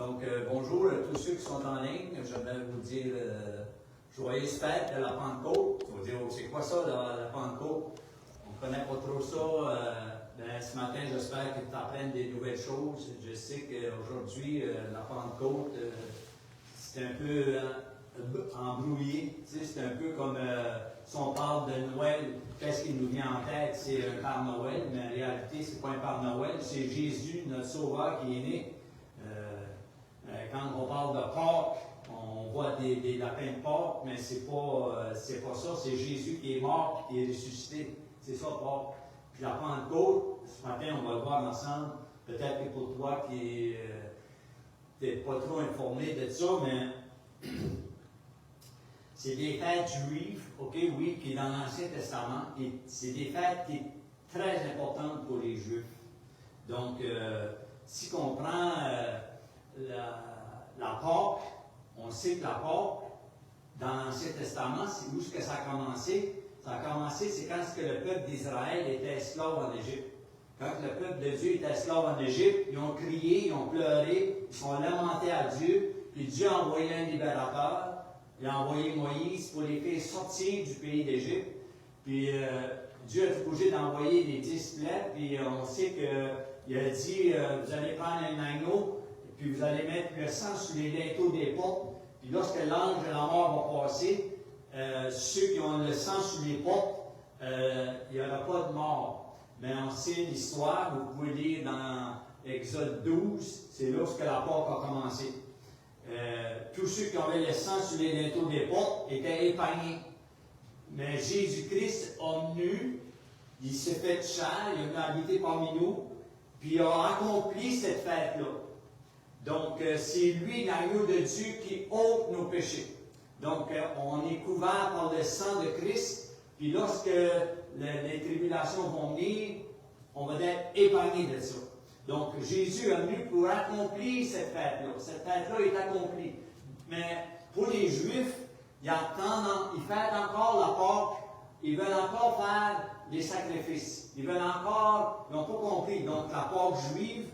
Donc, bonjour à tous ceux qui sont en ligne. J'aimerais vous dire joyeuse fête de la Pentecôte. Vous dire, c'est quoi ça, la Pentecôte? On ne connaît pas trop ça. Ce matin, j'espère que tu apprennes des nouvelles choses. Je sais qu'aujourd'hui, la Pentecôte, c'est un peu embrouillé. Tu sais, c'est un peu comme si on parle de Noël, qu'est-ce qui nous vient en tête? C'est un Père Noël, mais en réalité, ce n'est pas un Père Noël, c'est Jésus, notre Sauveur, qui est né. Quand on parle de Pâques, on voit des lapins de Pâques, mais c'est pas ça, c'est Jésus qui est mort et qui est ressuscité. C'est ça, Pâques. Puis la Pentecôte, ce matin, on va le voir ensemble. Peut-être que pour toi qui n'es pas trop informé de ça, mais c'est des fêtes juives, ok, oui, qui est dans l'Ancien Testament. C'est des fêtes qui sont très importantes pour les Juifs. Donc, si on prend la Pâque, on sait que la Pâque, dans l'Ancien Testament, c'est où est-ce que ça a commencé? Ça a commencé, c'est quand le peuple d'Israël était esclave en Égypte. Quand le peuple de Dieu était esclave en Égypte, ils ont crié, ils ont pleuré, ils sont lamentés à Dieu, puis Dieu a envoyé un libérateur, il a envoyé Moïse pour les faire sortir du pays d'Égypte. Puis Dieu a été obligé d'envoyer les 10 plaies, puis on sait qu'il a dit, vous allez prendre un agneau, puis vous allez mettre le sang sur les linteaux des portes, puis lorsque l'ange de la mort va passer, ceux qui ont le sang sur les portes, il n'y aura pas de mort. Mais on sait l'histoire, vous pouvez lire dans Exode 12, c'est là que la Pâque a commencé. Tous ceux qui avaient le sang sur les linteaux des portes étaient épargnés. Mais Jésus-Christ est venu, il s'est fait chair, il est venu habiter parmi nous, puis il a accompli cette fête-là. Donc, c'est lui, l'agneau de Dieu, qui ôte nos péchés. Donc, on est couvert par le sang de Christ, puis lorsque les tribulations vont venir, on va être épargné de ça. Donc, Jésus est venu pour accomplir cette fête-là. Cette fête-là est accomplie. Mais pour les Juifs, ils fêtent encore la Pâque, ils veulent encore faire des sacrifices. Ils n'ont pas compris. Donc, la Pâque juive,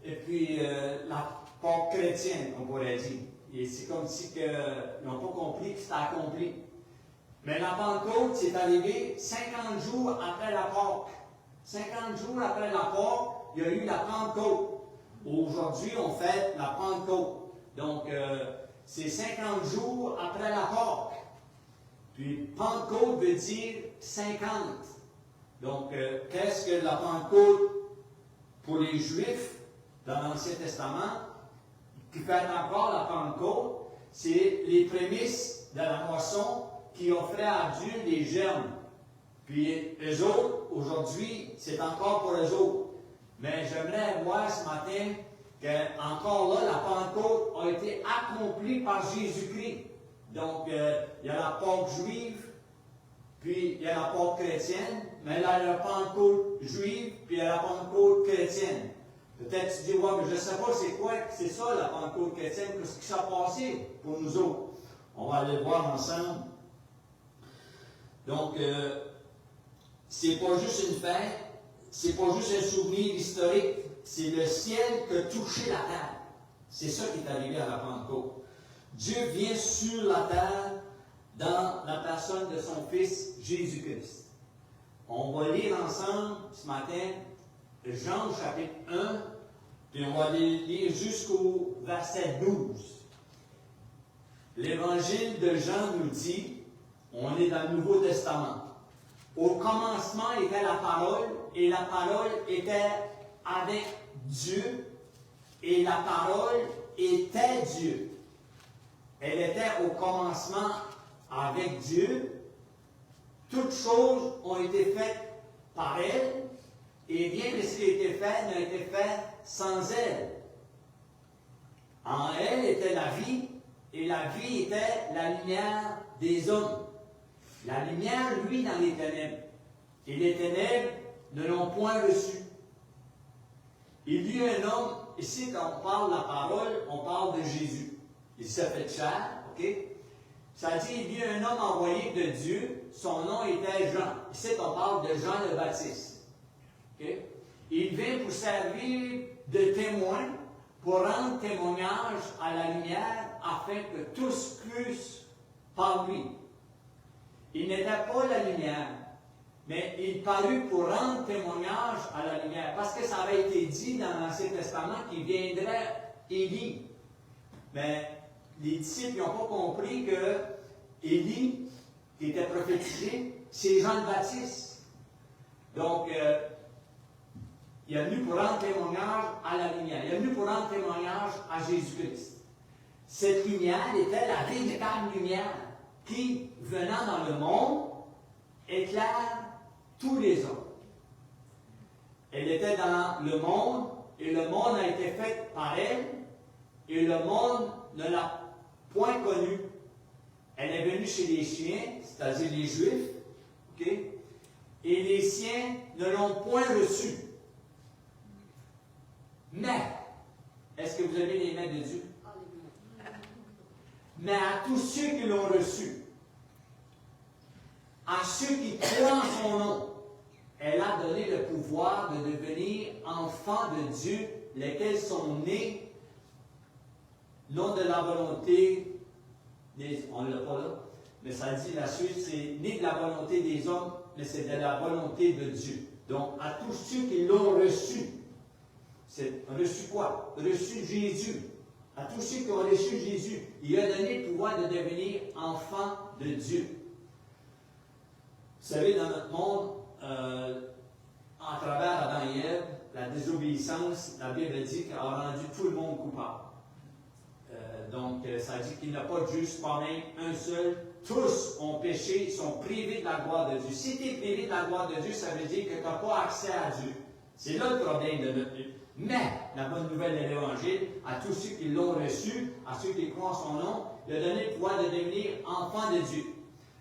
et puis la Pâque chrétienne, on pourrait dire. Et c'est comme si ils n'ont pas compris que c'était accompli. Mais la Pentecôte, c'est arrivé 50 jours après la Pâque. 50 jours après la Pâque, il y a eu la Pentecôte. Aujourd'hui, on fête la Pentecôte. Donc, c'est 50 jours après la Pâque. Puis, Pentecôte veut dire 50. Donc, qu'est-ce que la Pentecôte pour les Juifs dans l'Ancien Testament, qui fêtent encore la Pentecôte, c'est les prémices de la moisson qui offraient à Dieu des germes. Puis, eux autres, aujourd'hui, c'est encore pour eux autres. Mais j'aimerais voir ce matin qu'encore là, la Pentecôte a été accomplie par Jésus-Christ. Donc, il y a la Pâque juive, puis il y a la Pâque chrétienne, mais il y a la Pentecôte juive, puis il y a la Pentecôte chrétienne. Peut-être tu dis, ouais, mais je ne sais pas c'est quoi, c'est ça la Pentecôte chrétienne, qu'est-ce qui s'est passé pour nous autres. On va aller voir ensemble. Donc, c'est pas juste une fête, c'est pas juste un souvenir historique, c'est le ciel qui a touché la terre. C'est ça qui est arrivé à la Pentecôte. Dieu vient sur la terre dans la personne de son Fils Jésus-Christ. On va lire ensemble ce matin Jean chapitre 1, puis on va lire jusqu'au verset 12. L'Évangile de Jean nous dit, on est dans le Nouveau Testament. Au commencement était la parole, et la parole était avec Dieu, et la parole était Dieu. Elle était au commencement avec Dieu. Toutes choses ont été faites par elle, et rien de ce qui a été fait n'a été fait sans elle. En elle était la vie, et la vie était la lumière des hommes. La lumière, lui, dans les ténèbres. Et les ténèbres ne l'ont point reçu. Il y eut un homme, ici quand on parle de la parole, on parle de Jésus. Il s'est fait chair, ok? Ça dit, il y eut un homme envoyé de Dieu, son nom était Jean. Ici on parle de Jean le Baptiste. Okay? Il vient pour servir de témoin pour rendre témoignage à la lumière afin que tous puissent par lui. Il n'était pas la lumière, mais il parut pour rendre témoignage à la lumière, parce que ça avait été dit dans l'Ancien Testament qu'il viendrait Élie. Mais les disciples n'ont pas compris que Élie, qui était prophétisé, c'est Jean le Baptiste. Donc, il est venu pour rendre témoignage à la lumière. Il est venu pour rendre témoignage à Jésus-Christ. Cette lumière était la véritable lumière qui, venant dans le monde, éclaire tous les hommes. Elle était dans le monde, et le monde a été fait par elle, et le monde ne l'a point connue. Elle est venue chez les siens, c'est-à-dire les Juifs, okay? Et les siens ne l'ont point reçue. Mais, est-ce que vous avez les mains de Dieu? Mais à tous ceux qui l'ont reçu, à ceux qui croient en son nom, elle a donné le pouvoir de devenir enfants de Dieu, lesquels sont nés, non de la volonté des... On ne l'a pas là, mais ça dit la suite, c'est ni de la volonté des hommes, mais c'est de la volonté de Dieu. Donc, à tous ceux qui l'ont reçu, c'est reçu quoi? Reçu Jésus. À tous ceux qui ont reçu Jésus, il a donné le pouvoir de devenir enfants de Dieu. Vous savez, dans notre monde, à travers Adam et Ève, la désobéissance, la Bible dit qu'elle a rendu tout le monde coupable. Donc, ça dit qu'il n'y a pas de juste, pas même un seul. Tous ont péché, sont privés de la gloire de Dieu. Si tu es privé de la gloire de Dieu, ça veut dire que tu n'as pas accès à Dieu. C'est là le problème de notre vie. Mais, la bonne nouvelle de l'Évangile, à tous ceux qui l'ont reçu, à ceux qui croient en son nom, il a donné le pouvoir de devenir enfants de Dieu.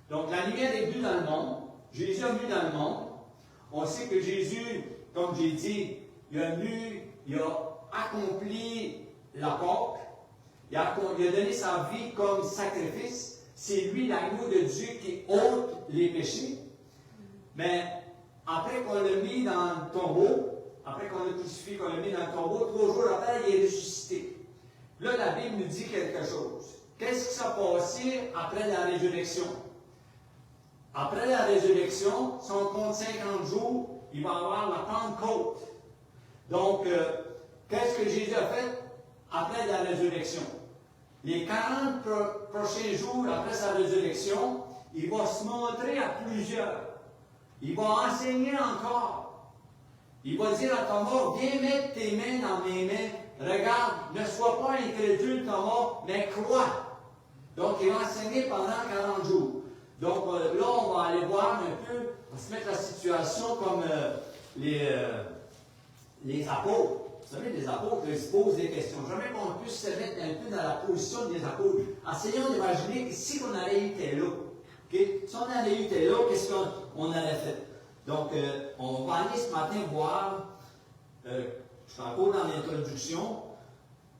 Donc, la lumière est venue dans le monde. Jésus est venu dans le monde. On sait que Jésus, comme j'ai dit, il est venu, il a accompli la Pâque. Il a donné sa vie comme sacrifice. C'est lui, l'agneau de Dieu, qui ôte les péchés. Mais après qu'on l'a mis dans le tombeau, après qu'on l'a crucifié, qu'on l'a mis dans le tombeau, 3 jours après, il est ressuscité. Là, la Bible nous dit quelque chose. Qu'est-ce qui s'est passé après la résurrection? Après la résurrection, si on compte 50 jours, il va y avoir la Pentecôte. Donc, qu'est-ce que Jésus a fait après la résurrection? Les 40 prochains jours après sa résurrection, il va se montrer à plusieurs. Il va enseigner encore. Il va dire à Thomas, viens mettre tes mains dans mes mains. Regarde, ne sois pas incrédule, Thomas, mais crois. Donc, il va enseigner pendant 40 jours. Donc, là, on va aller voir un peu, on va se mettre la situation comme les apôtres. Vous savez, les apôtres, ils se posent des questions. Jamais qu'on puisse se mettre un peu dans la position des apôtres. Essayons d'imaginer que si on allait eu tel là, okay? Si on allait eu tel là, qu'est-ce qu'on aurait fait? Donc, on va aller ce matin voir, je suis encore dans l'introduction,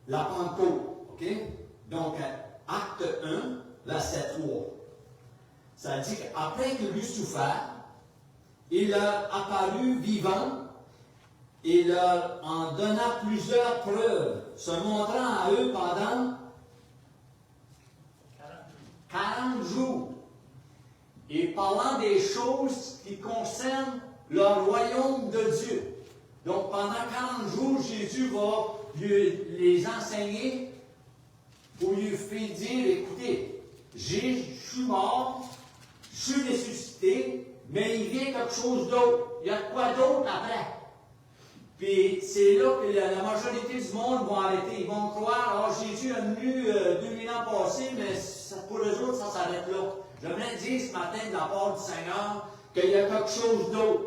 la Pentecôte. Okay? Donc, acte 1, verset 3. Ça dit qu'après qu'il eut souffert, il a apparu vivant. Il leur en donna plusieurs preuves, se montrant à eux pendant 40 jours, et parlant des choses qui concernent le royaume de Dieu. Donc, pendant 40 jours, Jésus va les enseigner pour lui faire dire, écoutez, je suis mort, je suis ressuscité, mais il vient quelque chose d'autre. Il y a quoi d'autre après? Puis c'est là que la majorité du monde vont arrêter. Ils vont croire, oh, Jésus est venu 2000 ans passés, mais pour eux autres, ça s'arrête là. J'aimerais dire ce matin de la part du Seigneur qu'il y a quelque chose d'autre.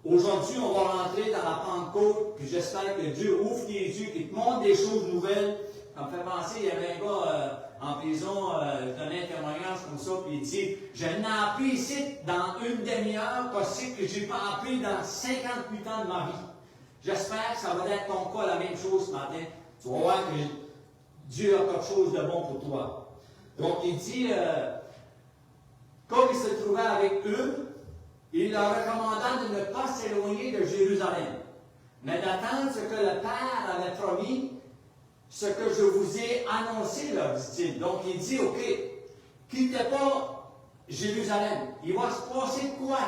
Aujourd'hui, on va rentrer dans la Pentecôte, puis j'espère que Dieu ouvre les yeux, qu'il te montre des choses nouvelles. Ça me fait penser, il y avait un gars en prison, il donnait un témoignage comme ça, puis il dit, je n'ai appris ici dans une demi-heure, possible que je n'ai pas appris dans 58 ans de ma vie. J'espère que ça va être ton cas, la même chose ce matin. Tu vas voir que Dieu a quelque chose de bon pour toi. Donc, il dit, comme il se trouvait avec eux, il leur recommanda de ne pas s'éloigner de Jérusalem, mais d'attendre ce que le Père avait promis, ce que je vous ai annoncé, leur dit-il. Donc, il dit, OK, quittez pas Jérusalem. Il va se passer quoi?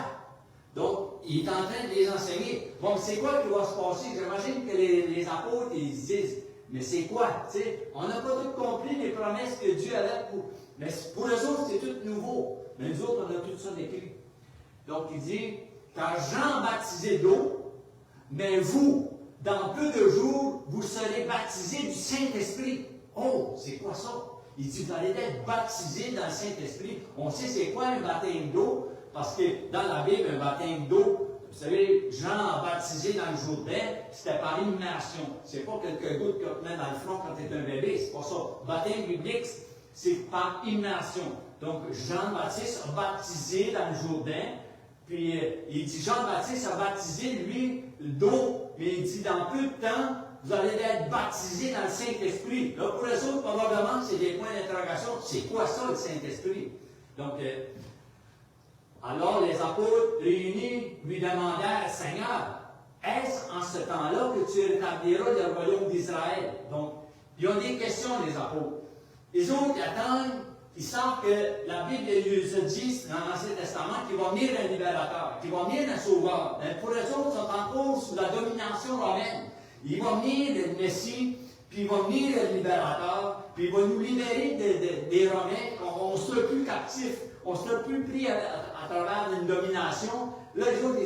Donc, il est en train de les enseigner. Bon, c'est quoi qui va se passer? J'imagine que les apôtres, ils disent, mais c'est quoi? T'sais, on n'a pas tout compris les promesses que Dieu avait pour... Mais pour eux autres, c'est tout nouveau. Mais nous autres, on a tout ça décrit. Donc, il dit, car Jean baptisait d'eau, mais vous, dans peu de jours, vous serez baptisés du Saint-Esprit. Oh, c'est quoi ça? Il dit, vous allez être baptisés dans le Saint-Esprit. On sait c'est quoi un baptême d'eau, parce que dans la Bible, un baptême d'eau, vous savez, Jean a baptisé dans le Jourdain, c'était par immersion. C'est pas quelques gouttes que tu mets dans le front quand tu es un bébé, c'est pas ça. Baptême biblique, c'est par immersion. Donc, Jean-Baptiste a baptisé dans le Jourdain, puis il dit, Jean-Baptiste a baptisé, lui, d'eau, mais il dit, dans peu de temps, vous allez être baptisés dans le Saint-Esprit. Là, pour les autres, probablement, c'est des points d'interrogation. C'est quoi ça, le Saint-Esprit? Donc, alors les apôtres réunis lui demandèrent, Seigneur, est-ce en ce temps-là que tu rétabliras le royaume d'Israël? Donc, ils ont des questions, les apôtres. Les autres attendent, ils savent que la Bible nous dit dans l'Ancien Testament qu'il va venir un libérateur, qu'il va venir un sauveur. Mais pour les autres, ils sont encore sous la domination romaine. Il va venir le Messie, puis il va venir le libérateur, puis il va nous libérer des Romains. On ne sera plus captifs, on ne sera plus pris à travers une domination. Là, les autres,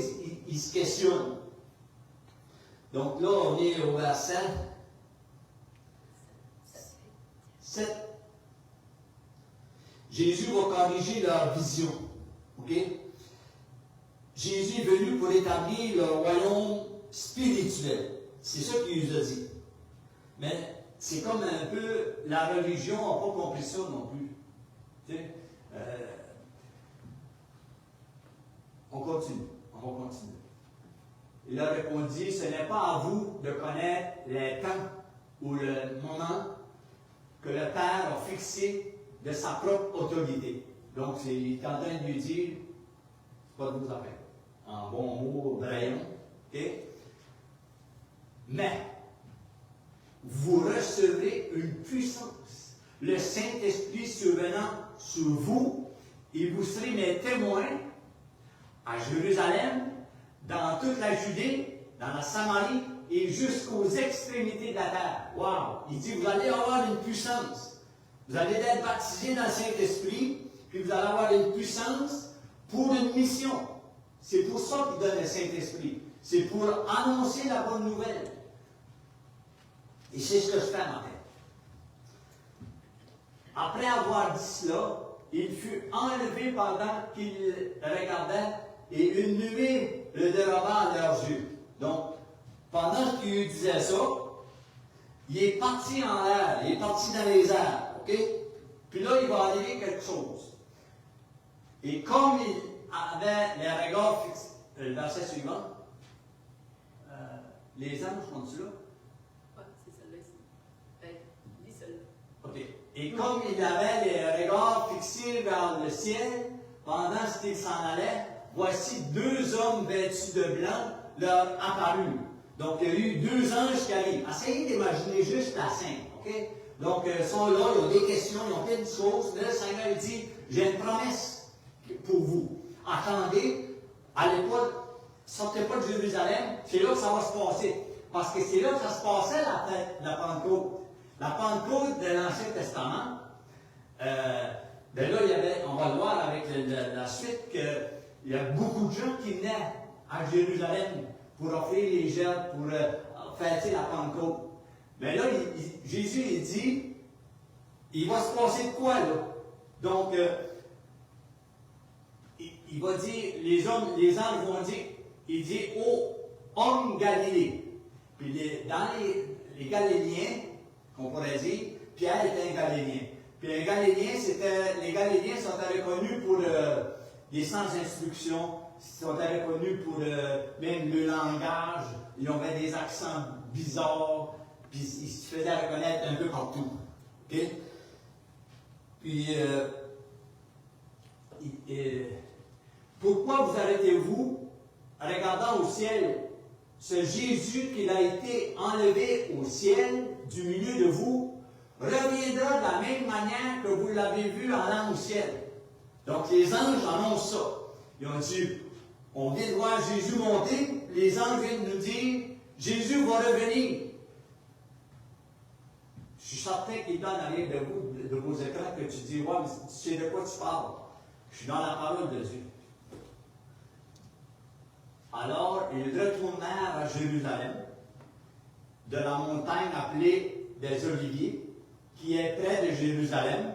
ils se questionnent. Donc là, on est au verset 7. Jésus va corriger leur vision. OK? Jésus est venu pour établir le royaume spirituel. C'est ça qu'il nous a dit. Mais c'est comme un peu, la religion n'a pas compris ça non plus. Tu sais, on continue. On va continuer. Il a répondu, ce n'est pas à vous de connaître les temps ou le moment que le Père a fixé de sa propre autorité. Donc, il est en train de lui dire, c'est pas de vos affaires. En bon mot, braillon. OK? Mais, vous recevrez une puissance, le Saint-Esprit survenant sur vous, et vous serez mes témoins à Jérusalem, dans toute la Judée, dans la Samarie et jusqu'aux extrémités de la terre. Wow! Il dit, vous allez avoir une puissance. Vous allez être baptisés dans le Saint-Esprit, puis vous allez avoir une puissance pour une mission. C'est pour ça qu'il donne le Saint-Esprit. C'est pour annoncer la bonne nouvelle. Et c'est ce que je fais matin. Après avoir dit cela, il fut enlevé pendant qu'il regardait, et une nuée le déroba à leurs yeux. Donc, pendant qu'il disait ça, il est parti en l'air, il est parti dans les airs. OK? Puis là, il va arriver quelque chose. Et comme il avait les regards fixés, le verset suivant, les anges sont-ils là? Oui, c'est celle-là ici. Lis celle-là. OK. Et comme il avait les regards fixés vers le ciel, pendant qu'il s'en allait, voici deux hommes vêtus de blanc leur apparurent. Donc, il y a eu deux anges qui arrivent. Essayez d'imaginer juste la scène. OK? Donc, ils sont là, ils ont des questions, ils ont plein de choses. Mais là, le Seigneur dit, j'ai une promesse pour vous. Attendez, allez pas, sortez pas de Jérusalem, c'est là que ça va se passer. Parce que c'est là que ça se passait la Pentecôte. La Pentecôte de l'Ancien Testament, ben là, il y avait, on va le voir avec la suite, qu'il y a beaucoup de gens qui venaient à Jérusalem pour offrir les gerbes, pour fêter la Pentecôte. Mais là, Jésus, il dit, il va se passer de quoi, là? Donc, il va dire, les anges vont dire, il dit, ô homme Galilée. Puis dans les Galiléens, qu'on pourrait dire, Pierre était un Galiléen. Puis un Galiléen, les Galiléens sont reconnus pour des sans-instruction, sont reconnus pour même le langage, ils avaient des accents bizarres, puis ils se faisaient reconnaître un peu partout. OK? Puis, pourquoi vous arrêtez-vous, regardant au ciel, ce Jésus qui a été enlevé au ciel du milieu de vous reviendra de la même manière que vous l'avez vu en allant au ciel. Donc les anges annoncent ça. Ils ont dit, on vient de voir Jésus monter, les anges viennent nous dire, Jésus va revenir. Je suis certain qu'il est en arrière de vous, de vos écrans, que tu dis, ouais, mais tu sais de quoi tu parles. Je suis dans la parole de Dieu. Alors, ils retournèrent à Jérusalem, de la montagne appelée des Oliviers, qui est près de Jérusalem,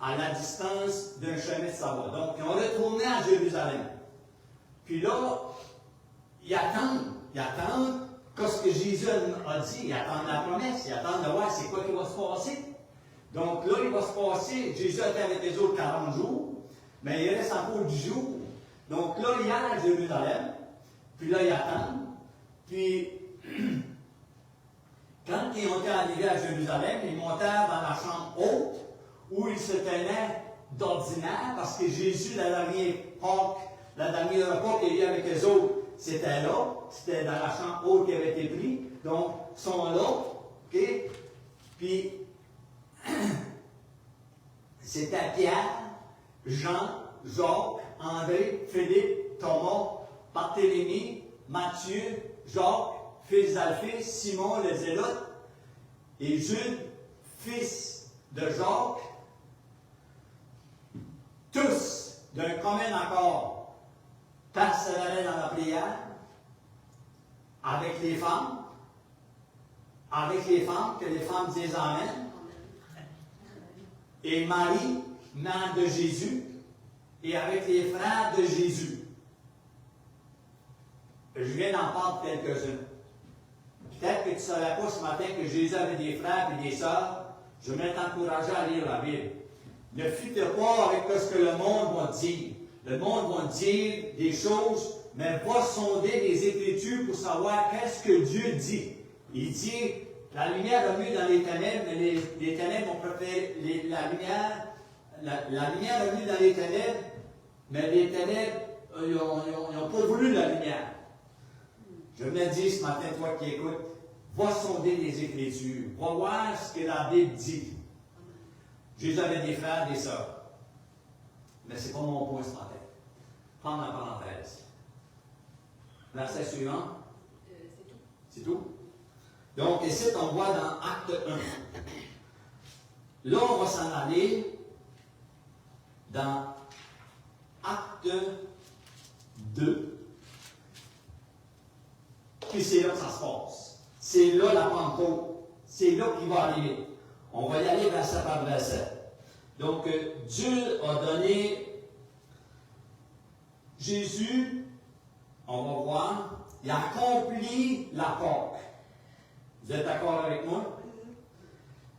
à la distance d'un chemin de Savoie. Donc, ils ont retourné à Jérusalem. Puis là, ils attendent ce que Jésus a dit, ils attendent la promesse, ils attendent de voir c'est quoi qui va se passer. Donc là, il va se passer, Jésus a été avec les autres 40 jours, mais il reste encore 10 jours. Donc là, il y a à Jérusalem, puis là, ils attendent. Puis, quand ils ont été arrivés à Jérusalem, ils montèrent dans la chambre haute, où ils se tenaient d'ordinaire, parce que Jésus, la dernière repas qu'il y a eu avec les autres, c'était là, c'était dans la chambre haute qui avait été pris. Donc, ils sont là, OK? Puis, c'était Pierre, Jean, Jacques, André, Philippe, Thomas, Barthélemy, Matthieu, Jacques, fils d'Alphée, Simon le Zélote, et Jude, fils de Jacques, tous d'un commun accord persévéraient dans la prière avec les femmes que les femmes disent Amen, et Marie, mère de Jésus, et avec les frères de Jésus. Je viens d'en parler quelques-uns. Peut-être que tu ne savais pas ce matin que Jésus avait des frères et des sœurs. Je vais t'encourager à lire la Bible. Ne fuite pas avec ce que le monde va dire. Le monde va dire des choses, mais va sonder les Écritures pour savoir qu'est-ce que Dieu dit. Il dit, la lumière a mis dans les ténèbres, mais les ténèbres ont préféré la lumière a mis dans les ténèbres, mais les ténèbres, ils n'ont pas voulu la lumière. Je me dis ce matin, toi qui écoutes, va sonder les Écritures, va voir ce que la Bible dit. Jésus avait des frères, des sœurs. Mais ce n'est pas mon point ce matin. Prends ma parenthèse. Verset suivant. C'est tout. Donc, ici, on voit dans Acte 1. Là, on va s'en aller dans Acte 2. Puis c'est là que ça se passe. C'est là la Pentecôte. C'est là qu'il va arriver. On va y aller verset par verset. Donc, Dieu a donné Jésus, on va voir, il a accompli la Pâque. Vous êtes d'accord avec moi?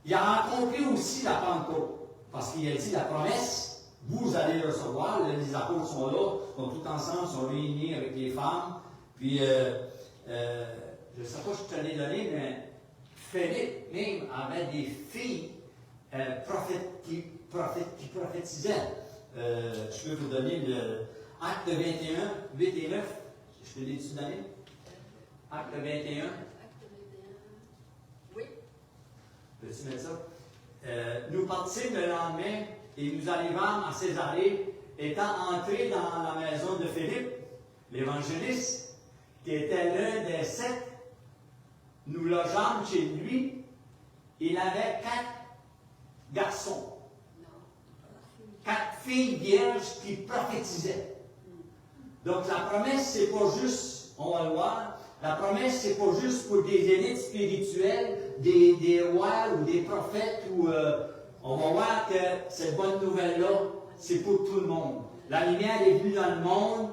Il a accompli aussi la Pentecôte. Parce qu'il a dit la promesse, vous allez recevoir. Les apôtres sont là, sont tous ensemble, sont réunis avec les femmes. Puis, je ne sais pas si je te l'ai donné, mais Philippe même avait des filles qui prophétisaient. Je peux vous donner le Acte 21, 8 et 9. Je te l'ai-tu donné? Acte 21. Oui. Peux-tu mettre ça? Nous partîmes le lendemain et nous arrivâmes à Césarée, étant entrés dans la maison de Philippe, l'évangéliste, qui était l'un des 7. Nous logeâmes chez lui. Il avait 4 garçons. 4 filles vierges qui prophétisaient. Donc la promesse, c'est pas juste, on va le voir, la promesse, c'est pas juste pour des élites spirituelles, des rois ou des prophètes, ou on va voir que cette bonne nouvelle-là, c'est pour tout le monde. La lumière est venue dans le monde,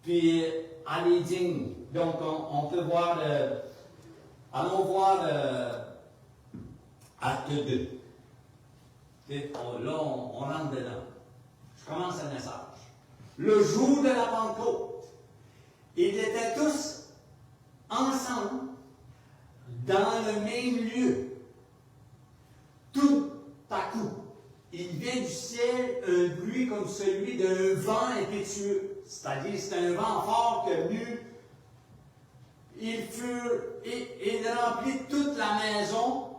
puis elle est digne. Donc on peut voir, allons voir Acte 2. Là, on rentre dedans. Je commence le message. Le jour de la Pentecôte, ils étaient tous ensemble dans le même lieu. Tout à coup, il vient du ciel un bruit comme celui d'un vent impétueux. C'est-à-dire, c'est un vent fort qui est venu il remplit toute la maison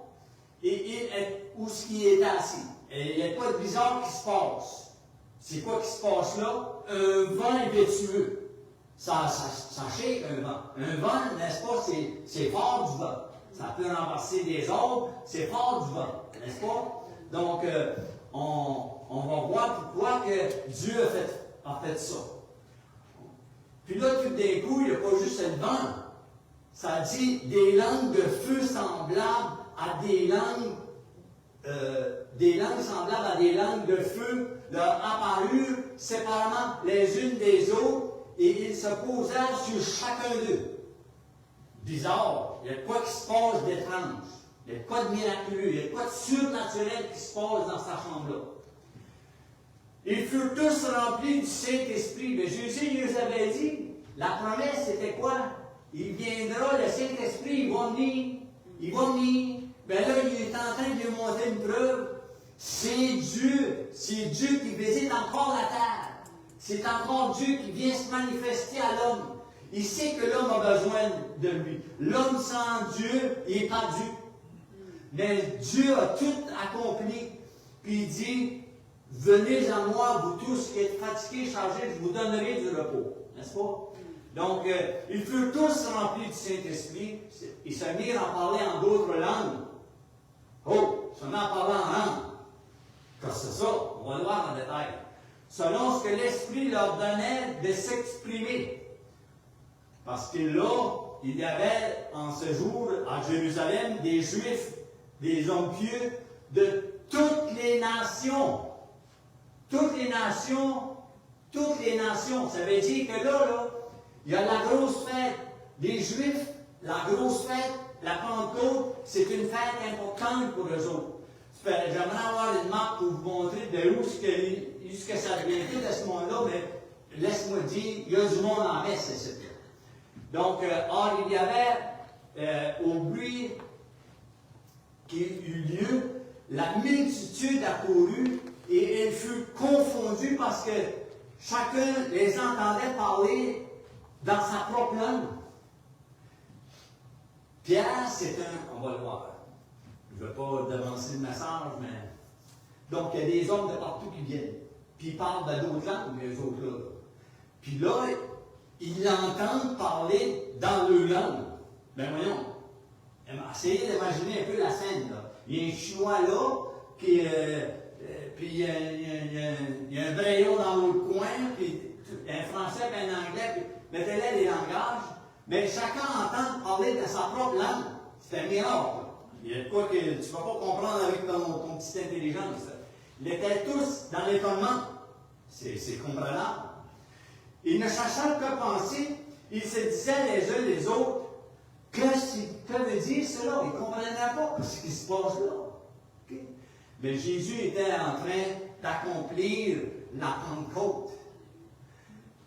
où ce qui est assis. Et il n'y a pas de bizarre qui se passe. C'est quoi qui se passe là? Un vent impétueux. Ça shake un vent. Un vent, n'est-ce pas, c'est fort du vent. Ça peut renverser des arbres, c'est fort du vent, n'est-ce pas? Donc, on va voir pourquoi que Dieu a fait ça. Puis là, tout d'un coup, il n'y a pas juste le vent. Ça dit des langues de feu semblables à des langues semblables à des langues de feu leur apparurent séparément les unes des autres et ils se posèrent sur chacun d'eux. Bizarre, il y a quoi qui se passe d'étrange, il y a quoi de miraculeux, il y a quoi de surnaturel qui se passe dans sa chambre-là. Ils furent tous remplis du Saint-Esprit. Mais Jésus il nous avait dit, la promesse c'était quoi? Il viendra, le Saint-Esprit, il va venir. Ben là, il est en train de lui montrer une preuve. C'est Dieu qui visite encore la terre. C'est encore Dieu qui vient se manifester à l'homme. Il sait que l'homme a besoin de lui. L'homme sans Dieu, il est perdu. Mais Dieu a tout accompli. Puis il dit, venez à moi, vous tous qui êtes fatigués, chargés, je vous donnerai du repos. N'est-ce pas? Donc, ils furent tous remplis du Saint-Esprit. Ils se mirent à parler en d'autres langues. Oh, ils se mirent à parler en langue. Qu'est-ce que c'est ça? On va le voir en détail. Selon ce que l'Esprit leur donnait de s'exprimer. Parce que là, il y avait en ce jour à Jérusalem des Juifs, des hommes pieux de toutes les nations. Toutes les nations. Ça veut dire que là, il y a la grosse fête des Juifs, la grosse fête, la Pentecôte, c'est une fête importante pour eux autres. J'aimerais avoir une map pour vous montrer de où ce que ça vient tout à ce moment-là, mais laisse-moi dire, il y a du monde en messe, c'est ça. Donc, il y avait au bruit qui eut lieu, la multitude accourut et elle fut confondue parce que chacun les entendait parler dans sa propre langue. Pierre, c'est on va le voir. Je ne veux pas devancer le message, mais. Donc, il y a des hommes de partout qui viennent. Puis ils parlent de d'autres langues, les autres là. Puis là, ils l'entendent parler dans leur langue. Ben voyons. Essayez d'imaginer un peu la scène, là. Il y a un Chinois là, puis il y a un Braillon dans l'autre coin, puis un Français et un Anglais, puis mettez-les les langages, mais chacun entend parler de sa propre langue. C'est un miracle. Il y a de quoi que tu ne vas pas comprendre avec ton petite intelligence. Ils étaient tous dans l'étonnement. C'est comprenable. Ils ne cherchant que penser, ils se disaient les uns les autres, que veut dire cela? Ils ne comprenaient pas ce qui se passe là. Okay? Mais Jésus était en train d'accomplir la Pentecôte.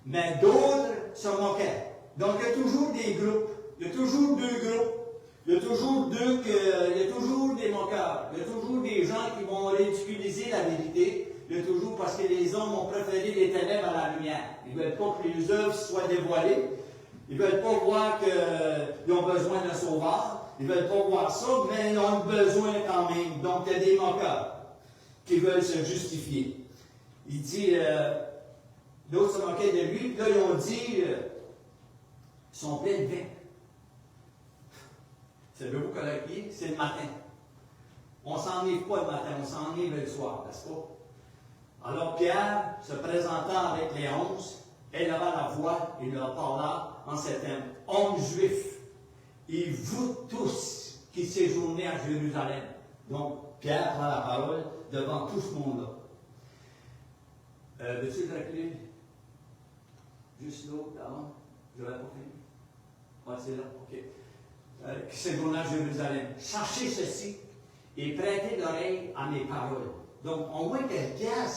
Mais d'autres se moquaient. Donc il y a toujours des groupes. Il y a toujours deux groupes. Il y a toujours des moqueurs. Il y a toujours des gens qui vont ridiculiser la vérité. Il y a toujours parce que les hommes ont préféré les ténèbres à la lumière. Ils ne veulent pas que les œuvres soient dévoilées. Ils ne veulent pas voir qu'ils ont besoin d'un sauveur. Ils ne veulent pas voir ça, mais ils ont besoin quand même. Donc, il y a des moqueurs qui veulent se justifier. Il dit, d'autres se moquaient de lui, puis là, ils ont dit, ils sont pleins de vin. Savez-vous colloquier? C'est le matin. On ne s'ennuie pas le matin, on s'ennuie le soir, n'est-ce pas? Alors Pierre, se présentant avec les 11, éleva la voix et leur parla en ces termes. Hommes juifs, et vous tous qui séjournez à Jérusalem. Donc, Pierre prend la parole devant tout ce monde-là. Veux-tu le reculer? Juste l'autre, avant? Je n'aurais pas fini. Oui, c'est là, ok. Qui séjournent à Jérusalem. Cherchez ceci et prêtez l'oreille à mes paroles. Donc, on voit que Pierre,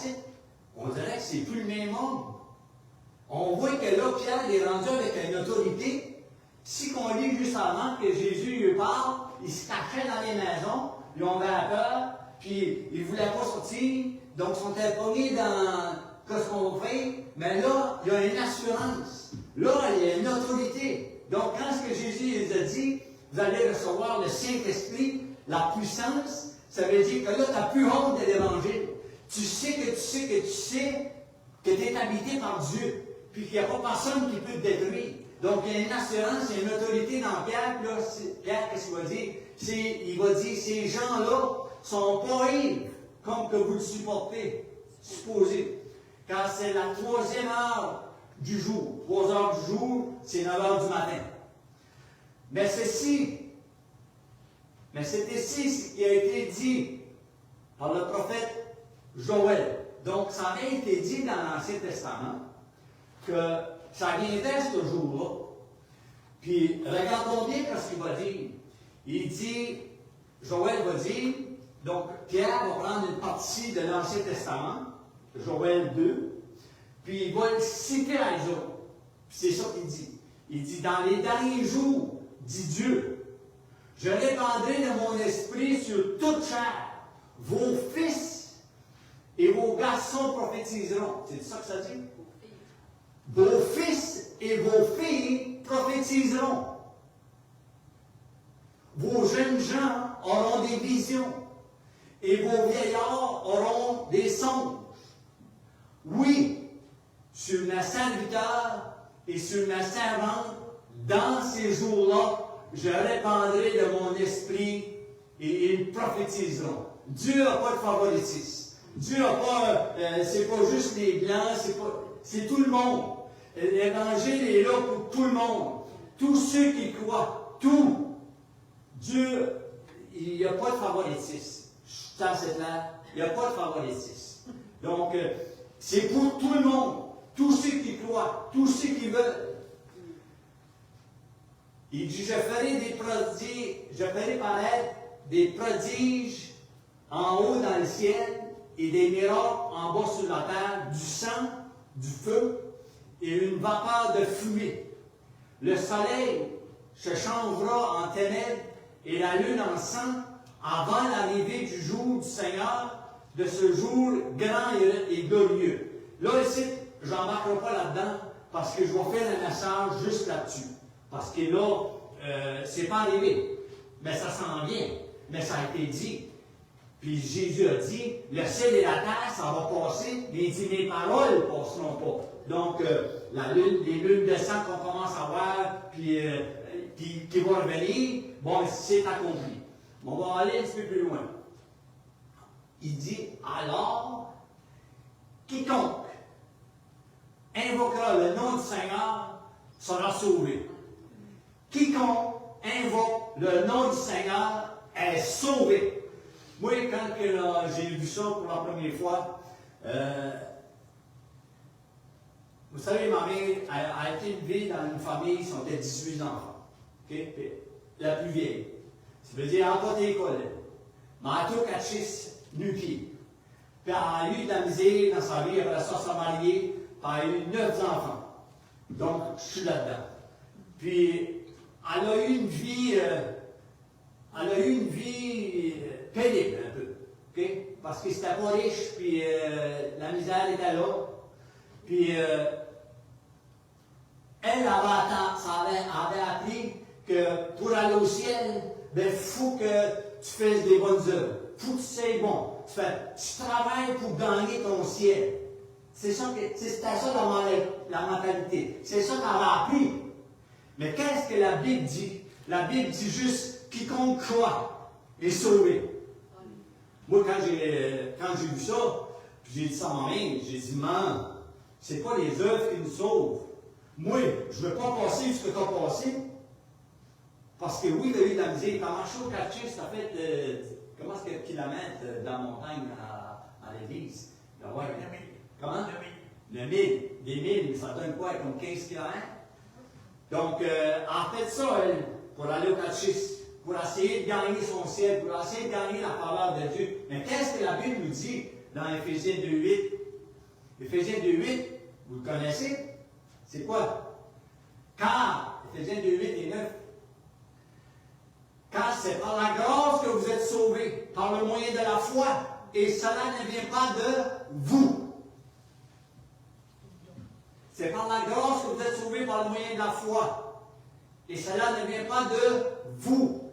on dirait que c'est plus le même homme. On voit que là, Pierre est rendu avec une autorité. Si qu'on lit juste avant que Jésus lui parle, il se cachait dans les maisons, ils ont avait peur, puis ils ne voulaient pas sortir, donc ils sont impognés dans qu'est-ce qu'on fait. Mais là, il y a une assurance. Là, il y a une autorité. Donc, quand ce que Jésus les a dit, vous allez recevoir le Saint-Esprit, la puissance, ça veut dire que là, tu n'as plus honte de l'Évangile. Tu sais que tu es habité par Dieu, puis qu'il n'y a pas personne qui peut te détruire. Donc, il y a une assurance, il y a une autorité dans Pierre. Là, Pierre, qu'est-ce qu'il va dire? Il va dire, ces gens-là sont pas ivres, comme que vous le supposez. Quand c'est la 3e heure du jour, 3 heures du jour, c'est 9 heures du matin. Mais c'est ici ce qui a été dit par le prophète Joël. Donc, ça avait été dit dans l'Ancien Testament que ça viendrait ce jour-là. Puis, regardons bien ce qu'il va dire. Il dit, Joël va dire, donc Pierre va prendre une partie de l'Ancien Testament, Joël 2, puis il va le citer à eux autres. C'est ça qu'il dit. Il dit, dans les derniers jours, dit Dieu, je répandrai de mon esprit sur toute chair. Vos fils et vos garçons prophétiseront. C'est ça que ça dit? Vos fils et vos filles prophétiseront. Vos jeunes gens auront des visions. Et vos vieillards auront des songes. Oui, sur mes serviteurs et sur mes servantes, dans ces jours-là, je répandrai de mon esprit et ils prophétiseront. Dieu n'a pas de favoritisme. Dieu n'a pas, c'est pas juste les Blancs, c'est tout le monde. L'Évangile est là pour tout le monde. Tous ceux qui croient, tout. Dieu, il n'y a pas de favoritisme. Ça, c'est clair. Il n'y a pas de favoritisme. Donc, c'est pour tout le monde. Tous ceux qui croient, tous ceux qui veulent. Il dit, je ferai paraître des prodiges en haut dans le ciel et des miracles en bas sur la terre, du sang, du feu et une vapeur de fumée. Le soleil se changera en ténèbres et la lune en sang avant l'arrivée du jour du Seigneur, de ce jour grand et glorieux. Là, ici, je n'embarquerai pas là-dedans parce que je vais faire un message juste là-dessus. Parce que là, c'est pas arrivé. Mais ça s'en vient. Mais ça a été dit. Puis Jésus a dit, le ciel et la terre, ça va passer, mais il dit, mes paroles ne passeront pas. Donc, les lunes de sang qu'on commence à voir, puis qui vont revenir, bon, c'est accompli. On va aller un petit peu plus loin. Il dit, alors, quiconque invoquera le nom du Seigneur sera sauvé. Quiconque invoque le nom du Seigneur est sauvé. Moi, quand j'ai vu ça pour la première fois, vous savez, ma mère a été élevée dans une famille, ils étaient 18 enfants. Okay? La plus vieille. Ça veut dire, elle n'a pas d'école. Mais elle a tout caché nu pied. Puis elle a eu de la misère dans sa vie, après ça, s'est mariée, puis elle a eu 9 enfants. Donc, je suis là-dedans. Puis, elle a eu une vie, pénible un peu. Okay? Parce que c'était pas riche, puis la misère était là. Puis, elle avait appris que pour aller au ciel, il faut que tu fasses des bonnes œuvres. Il faut que tu sois bon. Tu travailles pour gagner ton ciel. C'était ça la mentalité. C'est ça qu'elle a appris. Mais qu'est-ce que la Bible dit? La Bible dit juste quiconque croit est sauvé. Moi, quand j'ai vu ça, j'ai dit ça à ma mère, j'ai dit, maman, c'est pas les œuvres qui nous sauvent. Moi, je ne veux pas passer ce que tu as passé. Parce que oui, tu as eu de la misère. Tu as marché au quartier, tu as fait comment est-ce que kilomètres de la montagne à l'église? Ouais, comment? Le 1000. Des 1000, ça donne quoi? Comme 15 km? Donc, elle a fait ça, elle, pour aller au catéchisme, pour essayer de gagner son ciel, pour essayer de gagner la parole de Dieu. Mais qu'est-ce que la Bible nous dit dans Éphésiens 2.8? Éphésiens 2.8, vous le connaissez? C'est quoi? Car, Éphésiens 2.8 et 9, car c'est par la grâce que vous êtes sauvés, par le moyen de la foi, et cela ne vient pas de vous. C'est par la grâce que vous êtes sauvés par le moyen de la foi. Et cela ne vient pas de vous,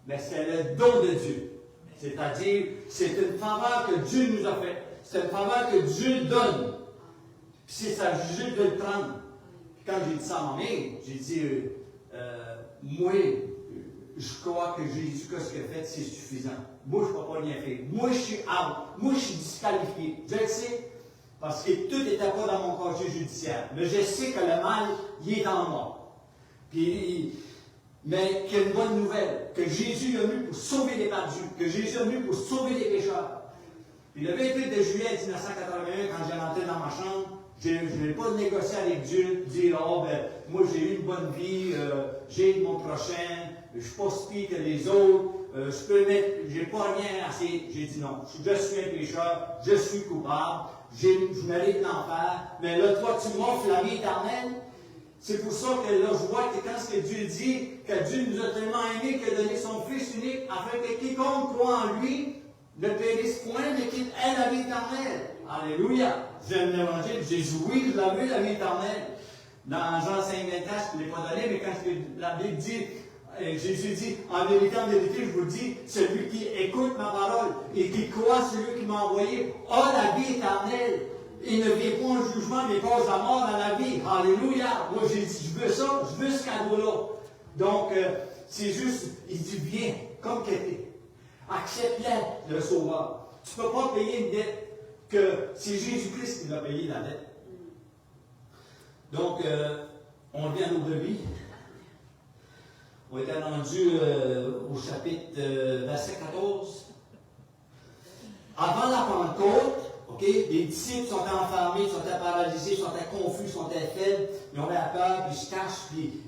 mais c'est le don de Dieu. C'est-à-dire, c'est une faveur que Dieu nous a faite. C'est une faveur que Dieu donne. Puis c'est ça, juste de le prendre. Puis quand j'ai dit ça à ma mère, j'ai dit, moi, je crois que Jésus, ce qu'il a fait, c'est suffisant. Moi, je ne peux pas rien faire. Moi, je suis out. Moi, je suis disqualifié. Je le sais, parce que tout n'était pas dans mon casier judiciaire. Mais je sais que le mal, il est en moi. Puis, mais qu'il y a une bonne nouvelle, que Jésus est venu pour sauver les perdus, que Jésus est venu pour sauver les pécheurs. Puis le 28 de juillet 1981, quand j'ai rentré dans ma chambre, je n'ai pas négocié avec Dieu, dire, oh, ben, moi j'ai eu une bonne vie, j'ai mon prochain, je ne suis pas si pire que les autres, je peux mettre, j'ai pas rien assez. J'ai dit non, je suis un pécheur, je suis coupable, je mérite l'enfer, mais là, toi, tu m'offres la vie éternelle. C'est pour ça que là, je vois que quand ce que Dieu dit, que Dieu nous a tellement aimés qu'il a donné son Fils unique, afin que quiconque croit en lui ne périsse point, mais qu'il ait la vie éternelle. Alléluia! J'aime l'évangile, Jésus, oui, je l'ai vu, la vie éternelle. Dans Jean 5, 24, je ne l'ai pas donné, mais quand la Bible dit, Jésus dit, en vérité, je vous dis, celui qui écoute ma parole et qui croit celui qui m'a envoyé a la vie éternelle. Il ne vient pas en jugement, mais passe la mort dans la vie. Alléluia! Moi, j'ai dit, je veux ça, je veux ce cadeau-là. Donc, c'est juste, il dit, viens, comme que t'es. Accepte-le, le Sauveur. Tu ne peux pas payer une dette que c'est Jésus-Christ qui l'a payé la dette. Donc, on revient à nos devis. On était rendu au chapitre verset 14. Avant la Pentecôte, les disciples sont enfermés, sont paralysés, sont confus, sont faibles, ils ont la peur, puis ils se cachent, puis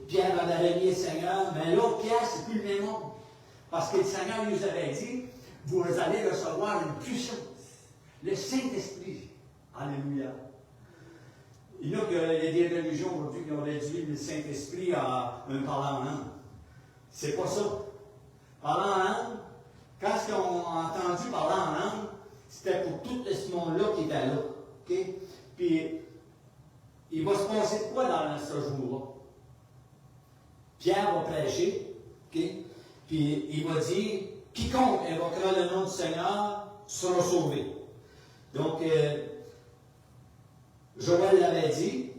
Pierre va renier le Seigneur. Mais l'autre Pierre, c'est plus le même monde. Parce que le Seigneur lui avait dit, vous allez recevoir une puissance, le Saint-Esprit. Alléluia. Il y a des religions aujourd'hui qui ont réduit le Saint-Esprit à un parlant en langue. C'est pas ça. Parlant en langue, quand ce qu'on a entendu parler en langue, c'était pour tout ce monde-là qui était là. Okay? Puis, il va se passer quoi dans ce jour-là? Pierre va prêcher, okay? Puis il va dire, quiconque invoquera le nom du Seigneur sera sauvé. Donc, Joël l'avait dit.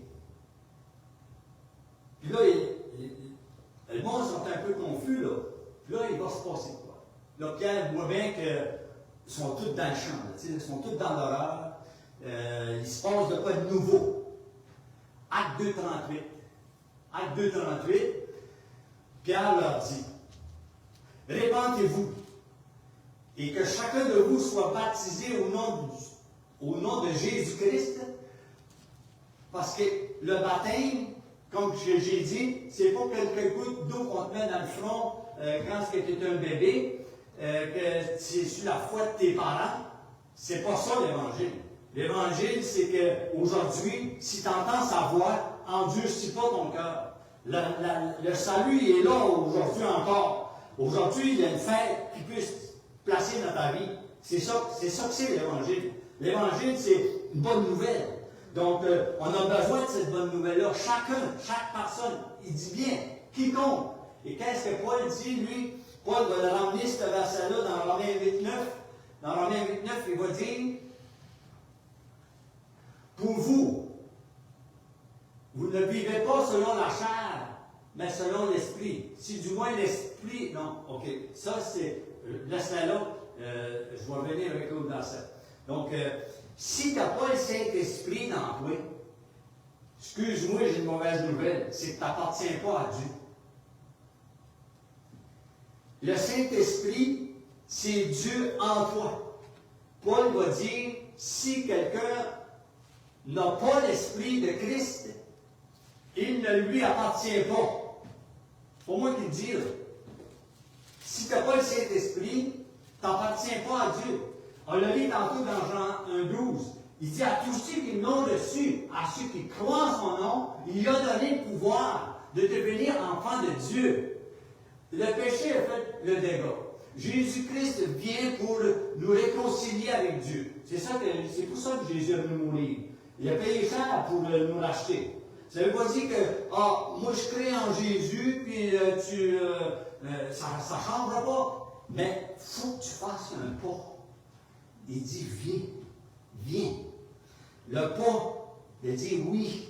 Puis là, le monde sont un peu confus, là. Puis là, il va se passer quoi? Là, Pierre voit bien qu'ils sont tous dans le champ, là, ils sont tous dans l'horreur. Il se passe de quoi de nouveau? Acte 2.38. Acte 2.38, Pierre leur dit, répentez-vous, et que chacun de vous soit baptisé au nom de Jésus-Christ, parce que le baptême, comme j'ai dit, c'est pas quelques gouttes d'eau qu'on te met dans le front quand tu es un bébé, que c'est sur la foi de tes parents. C'est pas ça l'Évangile. L'Évangile, c'est qu'aujourd'hui, si tu entends sa voix, endurcis pas ton cœur. Le salut il est là aujourd'hui encore. Aujourd'hui, il y a une fête qui puisse placer dans ta vie. C'est ça que c'est l'Évangile. L'Évangile, c'est une bonne nouvelle. Donc, on a besoin de cette bonne nouvelle-là. Chaque personne, il dit bien, quiconque. Et qu'est-ce que Paul dit, lui? Paul va le ramener ce verset-là dans Romains 8.9. Dans Romains 8.9, il va dire, pour vous, vous ne vivez pas selon la chair, mais selon l'esprit. Si du moins l'esprit... Non, ok. Ça, c'est... Laisse-la là. Je vais revenir avec l'autre verset. Donc, si tu n'as pas le Saint-Esprit dans toi, excuse-moi, j'ai une mauvaise nouvelle, c'est que tu n'appartiens pas à Dieu. Le Saint-Esprit, c'est Dieu en toi. Paul va dire, si quelqu'un n'a pas l'Esprit de Christ, il ne lui appartient pas. C'est pour moi qui le dis, là. Si tu n'as pas le Saint-Esprit, tu n'appartiens pas à Dieu. On l'a lu tantôt dans Jean 1.12. Il dit à tous ceux qui l'ont reçu, à ceux qui croient en son nom, il a donné le pouvoir de devenir enfants de Dieu. Le péché a fait le dégât. Jésus-Christ vient pour nous réconcilier avec Dieu. C'est pour ça que Jésus est venu mourir. Il a payé cher pour nous racheter. Ça ne veut pas dire que, moi je crée en Jésus, puis ça ne changera pas. Mais il faut que tu fasses un pas. Il dit, viens. Le pas, il dit, oui,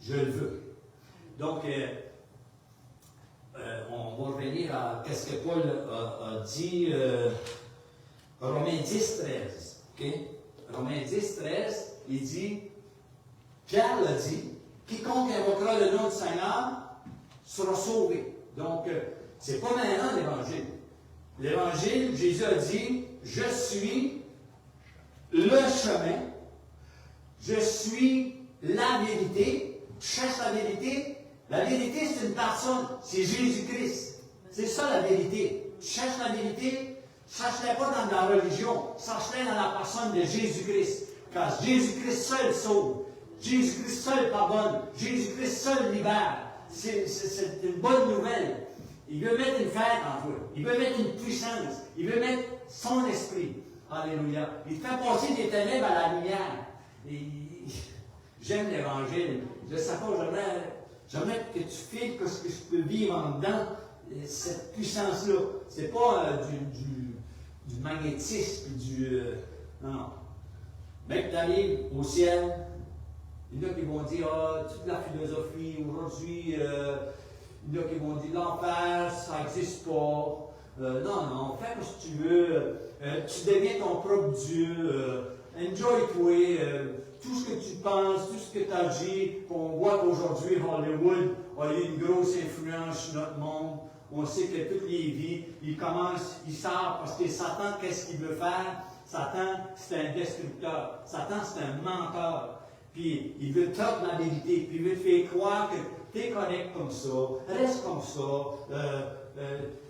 je le veux. Donc, on va revenir à ce que Paul a dit, Romains 10, 13. Okay? Romains 10, 13, il dit, Pierre l'a dit, quiconque invoquera le nom du Seigneur sera sauvé. Donc, c'est pas maintenant l'Évangile. L'Évangile, Jésus a dit, je suis le chemin, je suis la vérité, cherche la vérité. La vérité, c'est une personne, c'est Jésus-Christ. C'est ça la vérité. Tu cherches la vérité, cherche-la pas dans la religion, cherche-la dans la personne de Jésus-Christ. Car Jésus-Christ seul sauve. Jésus-Christ seul pardonne. Jésus-Christ seul libère. C'est une bonne nouvelle. Il veut mettre une fête en toi. Il veut mettre une puissance. Il veut mettre son esprit. Alléluia. Il te fait passer des ténèbres à la lumière. J'aime l'Évangile. Je ne sais pas, j'aimerais que tu files que ce que je peux vivre en dedans, cette puissance-là. C'est pas du magnétisme, non. Même tu arrives au ciel, il y en a qui vont dire, toute la philosophie, aujourd'hui, il y en a qui vont dire, l'enfer, ça n'existe pas. Non, fais ce que tu veux. Tu deviens ton propre Dieu. Enjoy-toi. Tout ce que tu penses, tout ce que tu agis. On voit qu'aujourd'hui, Hollywood a eu une grosse influence sur notre monde. On sait que toutes les vies, ils savent, parce que Satan, qu'est-ce qu'il veut faire? Satan, c'est un destructeur. Satan, c'est un menteur. Puis, il veut tordre la vérité. Puis, il veut te faire croire que tu es correct comme ça. Reste comme ça.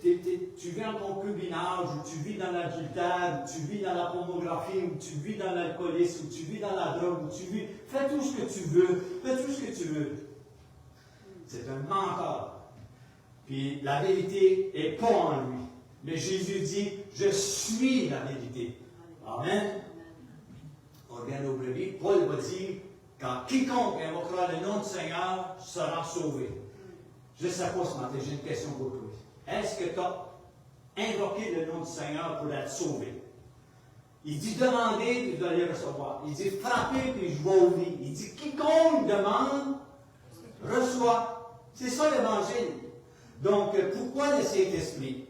Tu vis en concubinage, ou tu vis dans l'adultère, ou tu vis dans la pornographie, ou tu vis dans l'alcoolisme, ou tu vis dans la drogue, ou tu vis. Fais tout ce que tu veux. Fais tout ce que tu veux. C'est un menteur. Puis la vérité n'est pas en lui. Mais Jésus dit, je suis la vérité. Amen. On regarde au brevet. Paul va dire, quand quiconque invoquera le nom du Seigneur sera sauvé. Je ne sais pas ce matin, j'ai une question pour toi. Est-ce que tu as invoqué le nom du Seigneur pour être sauvé? Il dit demandez, puis vous allez recevoir. Il dit frappez, puis je vais ouvrir. Il dit quiconque demande, reçoit. C'est ça l'Évangile. Donc, pourquoi le Saint-Esprit?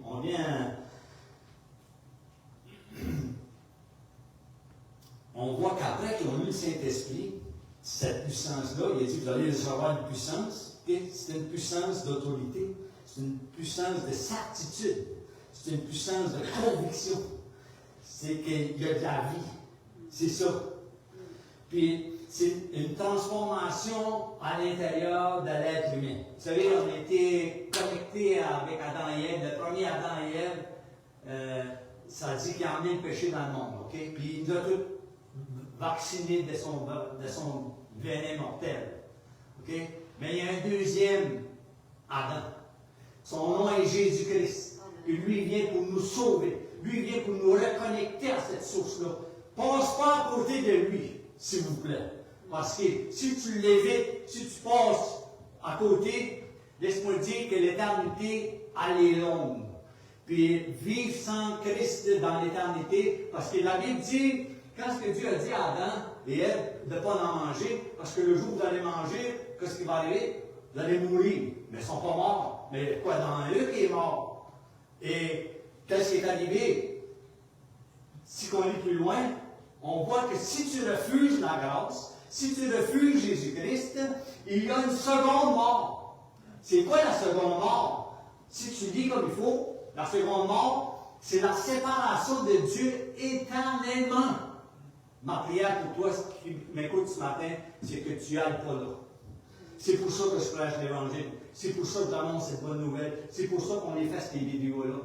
On voit qu'après qu'ils ont eu le Saint-Esprit, cette puissance-là, il a dit vous allez recevoir une puissance. C'est une puissance d'autorité. C'est une puissance de certitude. C'est une puissance de conviction. C'est qu'il y a de la vie. C'est ça. Puis, c'est une transformation à l'intérieur de l'être humain. Vous savez, on a été connectés avec Adam et Ève. Le premier Adam et Ève, ça dit qu'il a emmené le péché dans le monde. Okay? Puis, il nous a tous vaccinés de son venin mortel. Okay? Mais il y a un deuxième Adam. Son nom est Jésus-Christ. Et lui, il vient pour nous sauver. Lui, il vient pour nous reconnecter à cette source-là. Passe pas à côté de lui, s'il vous plaît. Parce que si tu l'évites, si tu passes à côté, laisse-moi dire que l'éternité, elle est longue. Puis vivre sans Christ dans l'éternité, parce que la Bible dit, quand ce que Dieu a dit à Adam et Ève de ne pas en manger, parce que le jour où vous allez manger, qu'est-ce qui va arriver? Vous allez mourir. Mais ils ne sont pas morts. Mais quoi, dans eux qui est mort? Et qu'est-ce qui est arrivé? Si on lit plus loin, on voit que si tu refuses la grâce, si tu refuses Jésus-Christ, il y a une seconde mort. C'est quoi la seconde mort? Si tu lis comme il faut, la seconde mort, c'est la séparation de Dieu éternellement. Ma prière pour toi, qui m'écoute ce matin, c'est que tu n'ailles pas là. C'est pour ça que je prêche l'Évangile. C'est pour ça que j'annonce cette bonne nouvelle. C'est pour ça qu'on les fait ces vidéos-là.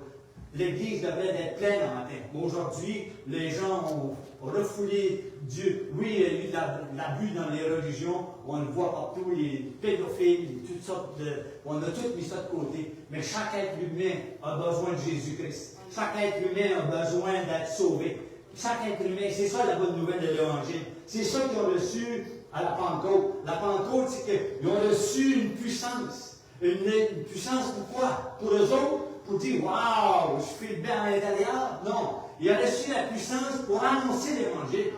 L'Église devrait être pleine en matin. Aujourd'hui, les gens ont refoulé Dieu. Oui, il y a eu de l'abus dans les religions. On le voit partout, les pédophiles, toutes sortes de... On a tout mis ça de côté. Mais chaque être humain a besoin de Jésus-Christ. Chaque être humain a besoin d'être sauvé. Chaque être humain, c'est ça la bonne nouvelle de l'Évangile. C'est ça qu'ils ont reçu à la Pentecôte. La Pentecôte, c'est qu'ils ont reçu une puissance. Une puissance pourquoi? Pour eux autres, pour dire, waouh, je fais le bien à l'intérieur. Non. Il a reçu la puissance pour annoncer l'Évangile.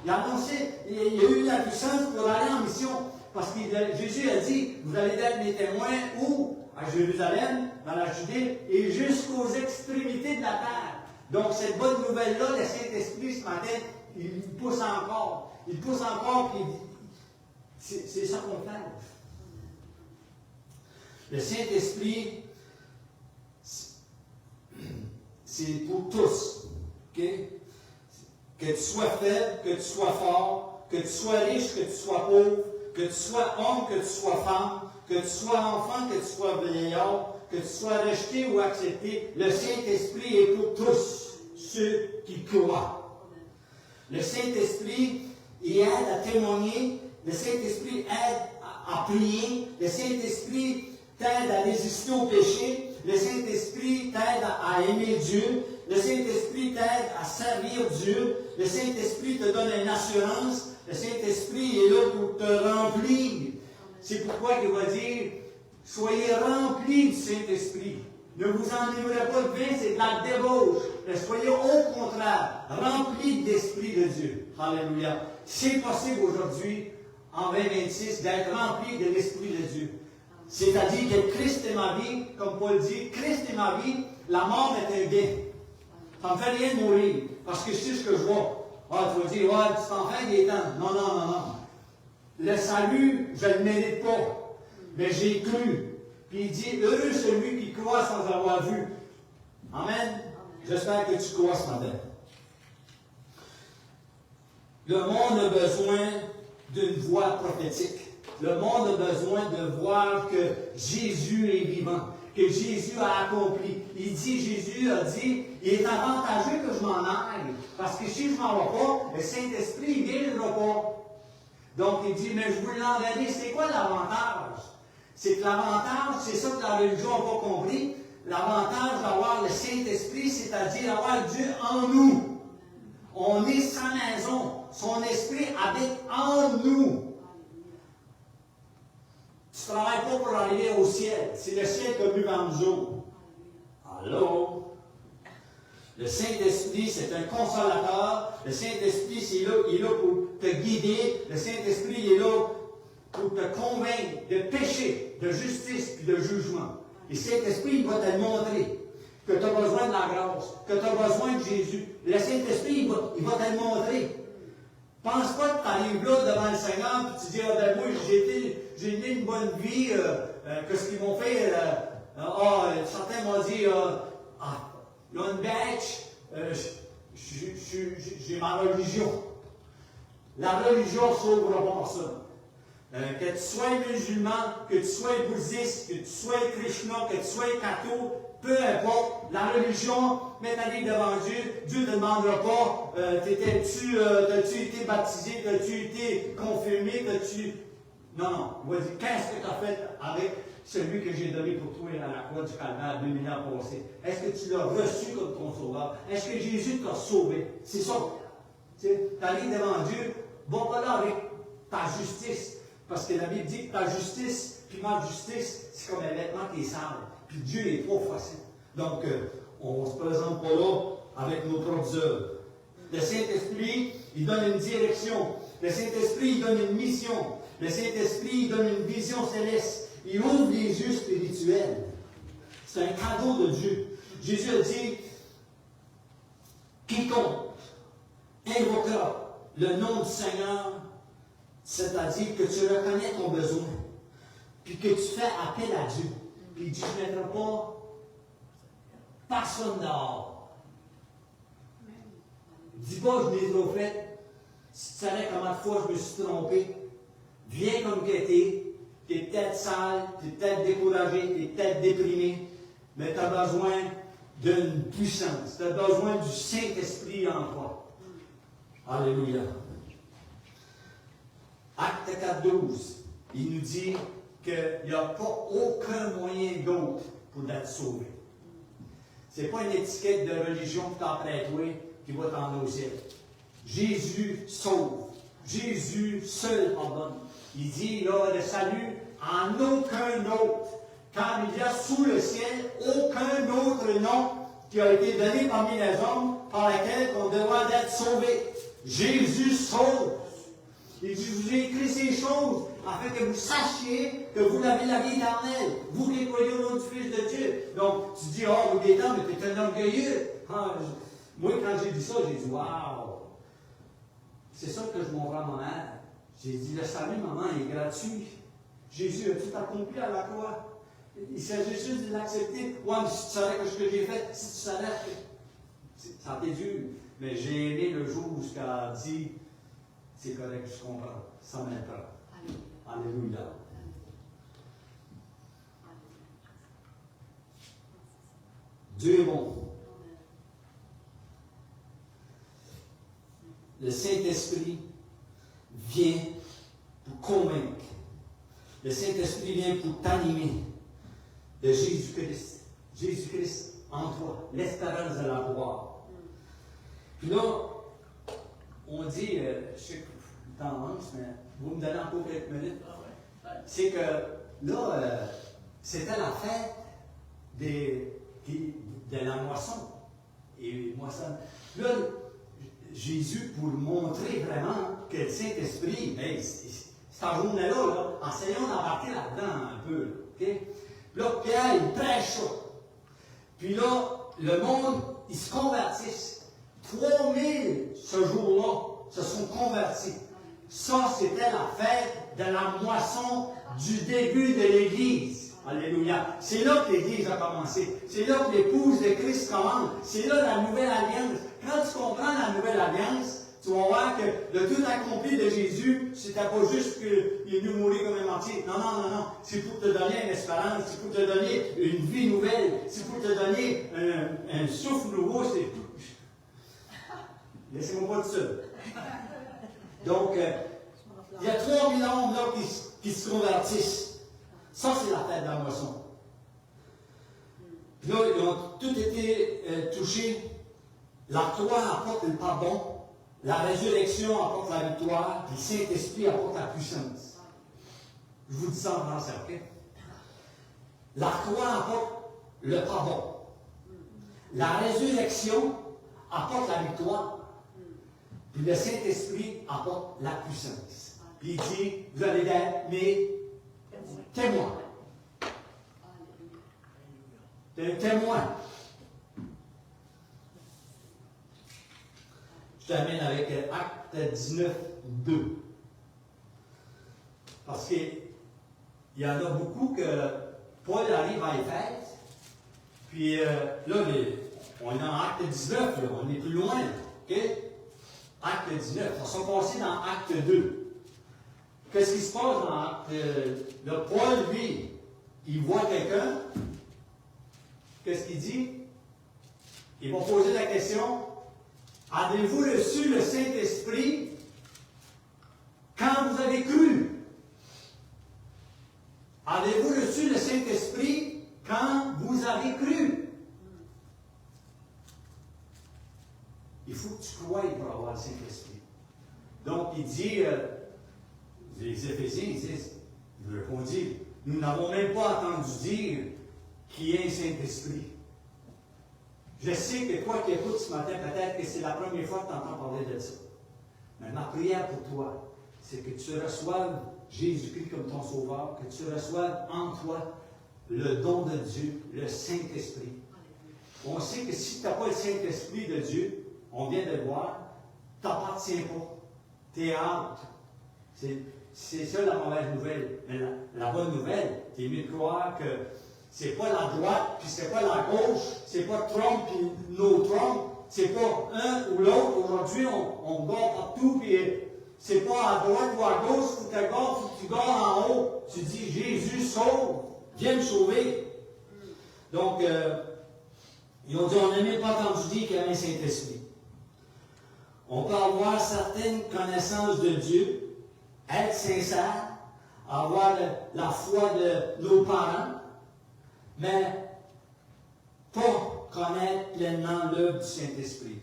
Il a eu la puissance pour aller en mission. Parce que Jésus a dit, vous allez être mes témoins où? À Jérusalem, dans la Judée, et jusqu'aux extrémités de la terre. Donc, cette bonne nouvelle-là, le Saint-Esprit, ce matin, il pousse encore. Il pousse encore, puis c'est ça qu'on fait. Le Saint-Esprit, c'est pour tous. Okay? Que tu sois faible, que tu sois fort, que tu sois riche, que tu sois pauvre, que tu sois homme, que tu sois femme, que tu sois enfant, que tu sois vieillard, que tu sois rejeté ou accepté, le Saint-Esprit est pour tous ceux qui croient. Le Saint-Esprit, il aide à témoigner, le Saint-Esprit aide à prier, le Saint-Esprit t'aide à résister au péché, le Saint-Esprit t'aide à aimer Dieu, le Saint-Esprit t'aide à servir Dieu, le Saint-Esprit te donne une assurance, le Saint-Esprit est là pour te remplir. C'est pourquoi il va dire, soyez remplis du Saint-Esprit. Ne vous enivrez pas de vin, c'est de la débauche. Mais soyez au contraire remplis de l'Esprit de Dieu. Alléluia. C'est possible aujourd'hui, en 2026, d'être rempli de l'Esprit de Dieu. C'est-à-dire que Christ est ma vie, comme Paul dit, Christ est ma vie, la mort est un gain. Ça ne me fait rien de mourir, parce que je sais ce que je vois. Ah, tu vas dire, ouais, tu t'en fais des temps. Non, non, non, non. Le salut, je ne le mérite pas. Mais j'ai cru. Puis il dit, heureux celui qui croit sans avoir vu. Amen. J'espère que tu crois ce matin. Le monde a besoin d'une voix prophétique. Le monde a besoin de voir que Jésus est vivant, que Jésus a accompli. Jésus a dit, il est avantageux que je m'en aille, parce que si je ne m'en vais pas, le Saint-Esprit ne viendra pas. Donc il dit, mais je vous l'enverrai. C'est quoi l'avantage? C'est que l'avantage, c'est ça que la religion n'a pas compris. L'avantage d'avoir le Saint-Esprit, c'est-à-dire avoir Dieu en nous. On est sa maison. Son esprit habite en nous. Tu ne travailles pas pour arriver au ciel. C'est le ciel que nous vivons. Allô? Le Saint-Esprit, c'est un consolateur. Le Saint-Esprit, il est là pour te guider. Le Saint-Esprit est là pour te convaincre de péché, de justice et de jugement. Le Saint-Esprit, il va te le montrer. Que tu as besoin de la grâce, que tu as besoin de Jésus. Le Saint-Esprit, il va te le montrer. Pense pas que tu arrives là devant le Seigneur et tu dis, ah ben moi, j'ai eu une bonne vie, que ce qu'ils m'ont fait, certains m'ont dit, il y a une bêche, j'ai ma religion. La religion s'ouvre pas ça. Que tu sois musulman, que tu sois bouddhiste, que tu sois krishna, que tu sois catho, peu importe, la religion, mets ta vie devant Dieu, Dieu ne te demandera pas, t'as-tu été baptisé, t'as-tu été confirmé, Non, non, il va dire, qu'est-ce que tu as fait avec celui que j'ai donné pour toi à la croix du Calvaire 2000 ans passés? Est-ce que tu l'as reçu comme ton sauveur? Est-ce que Jésus t'a sauvé? C'est ça. Tu arrives devant Dieu, va pas là avec ta justice. Parce que la Bible dit que ta justice, puis ma justice, c'est comme un vêtement qui est sale. Puis Dieu est trop facile. Donc, on ne se présente pas là avec nos propres œuvres. Le Saint-Esprit, il donne une direction. Le Saint-Esprit, il donne une mission. Le Saint-Esprit, il donne une vision céleste. Il ouvre les yeux spirituels. C'est un cadeau de Dieu. Jésus a dit, quiconque invoquera le nom du Seigneur, c'est-à-dire que tu reconnais ton besoin, puis que tu fais appel à Dieu. Puis il dit, je ne mettrai pas personne dehors. Dis pas, je l'ai trop fait. Si tu savais combien de fois je me suis trompé, viens comme que tu es peut-être sale, tu es peut-être découragé, tu es peut-être déprimé, mais tu as besoin d'une puissance, tu as besoin du Saint-Esprit en toi. Alléluia. Acte 4.12, il nous dit qu'il n'y a pas aucun moyen d'autre pour être sauvé. Ce n'est pas une étiquette de religion que tu as après toi qui va t'emmener au ciel. Jésus sauve. Jésus seul pardonne. Il dit, là, le salut en aucun autre. Car il y a sous le ciel aucun autre nom qui a été donné parmi les hommes par lequel on doit être sauvé. Jésus sauve. Il dit, je vous ai écrit ces choses afin que vous sachiez que vous avez la vie éternelle. Vous qui croyez au nom du Fils de Dieu. Donc, tu dis, oh, oui, Gaétan, mais tu es un orgueilleux. Ah, moi, quand j'ai dit ça, j'ai dit, waouh! C'est ça que je montrais à ma mère. J'ai dit, le salut, maman, est gratuit. Jésus a tout accompli à la croix. Il s'agit juste de l'accepter. Ouais, mais si tu savais ce que j'ai fait, si tu savais que ça a été dur. Mais j'ai aimé le jour où elle a dit, c'est correct, je comprends. Ça m'étonne. Alléluia. Dieu est bon. Le Saint-Esprit vient pour convaincre. Le Saint-Esprit vient pour t'animer de Jésus-Christ. Jésus-Christ en toi, l'espérance de la gloire. Puis là, on dit, je sais que le temps avance, mais vous me donnez encore quelques minutes. C'est que là, c'était la fête de la moisson. Et moisson. Là, Jésus, pour montrer vraiment que le Saint-Esprit, hey, cette journée-là, enseignons d'embarquer là-dedans un peu. Okay? Puis là, Pierre, il prêche ça. Puis là, le monde, ils se convertissent. 3000 ce jour-là se sont convertis. Ça, c'était la fête de la moisson du début de l'Église. Alléluia. C'est là que l'Église a commencé. C'est là que l'épouse de Christ commence. C'est là la nouvelle alliance. Quand tu comprends la nouvelle alliance, tu vas voir que le tout accompli de Jésus, c'était pas juste qu'il est venu mourir comme un martyr. Non, non, non, non. C'est pour te donner une espérance. C'est pour te donner une vie nouvelle. C'est pour te donner un souffle nouveau. Laissez-moi pas tout seul. Donc, il y a 3000 hommes là qui se convertissent. Ça, c'est la fête de la moisson. Puis là, ils ont tous été touchés. La croix apporte le pardon. La résurrection apporte la victoire. Puis le Saint-Esprit apporte la puissance. Je vous dis ça en français, ok? La croix apporte le pardon. La résurrection apporte la victoire. Puis le Saint-Esprit apporte la puissance. Puis il dit, vous allez être mes témoins. T'es un témoin. Je termine avec Acte 19, 2. Parce qu'il y en a beaucoup que Paul arrive à Éphèse. Puis là, on est en Acte 19, là, on est plus loin. OK? Acte 19. On s'est passé dans Acte 2. Qu'est-ce qui se passe dans Acte? Là, Paul, lui, il voit quelqu'un. Qu'est-ce qu'il dit? Il va poser la question, avez-vous reçu le Saint-Esprit quand vous avez cru? Avez-vous reçu le Saint-Esprit quand vous avez cru? Il faut que tu croies pour avoir le Saint-Esprit. Donc, il dit, les Éphésiens, ils disent, il répondit, nous n'avons même pas entendu dire qui est Saint-Esprit. Je sais que toi qui écoutes ce matin, peut-être que c'est la première fois que tu entends parler de ça. Mais ma prière pour toi, c'est que tu reçoives Jésus-Christ comme ton sauveur, que tu reçoives en toi le don de Dieu, le Saint-Esprit. On sait que si tu n'as pas le Saint-Esprit de Dieu, on vient de le voir, tu n'appartiens pas. Tu es out. C'est ça la mauvaise nouvelle. Mais la bonne nouvelle, tu es mieux de croire que c'est pas la droite, puis c'est pas la gauche, c'est pas Trump puis no Trump, c'est pas un ou l'autre. Aujourd'hui, on gare partout, puis c'est pas à droite ou à gauche, faut que tu gares en haut. Tu dis, Jésus sauve, viens me sauver. Donc, ils ont dit, on n'a même pas entendu dire qu'il y avait un Saint-Esprit. On peut avoir certaines connaissances de Dieu, être sincère, avoir la foi de nos parents, mais pas connaître pleinement l'œuvre du Saint-Esprit.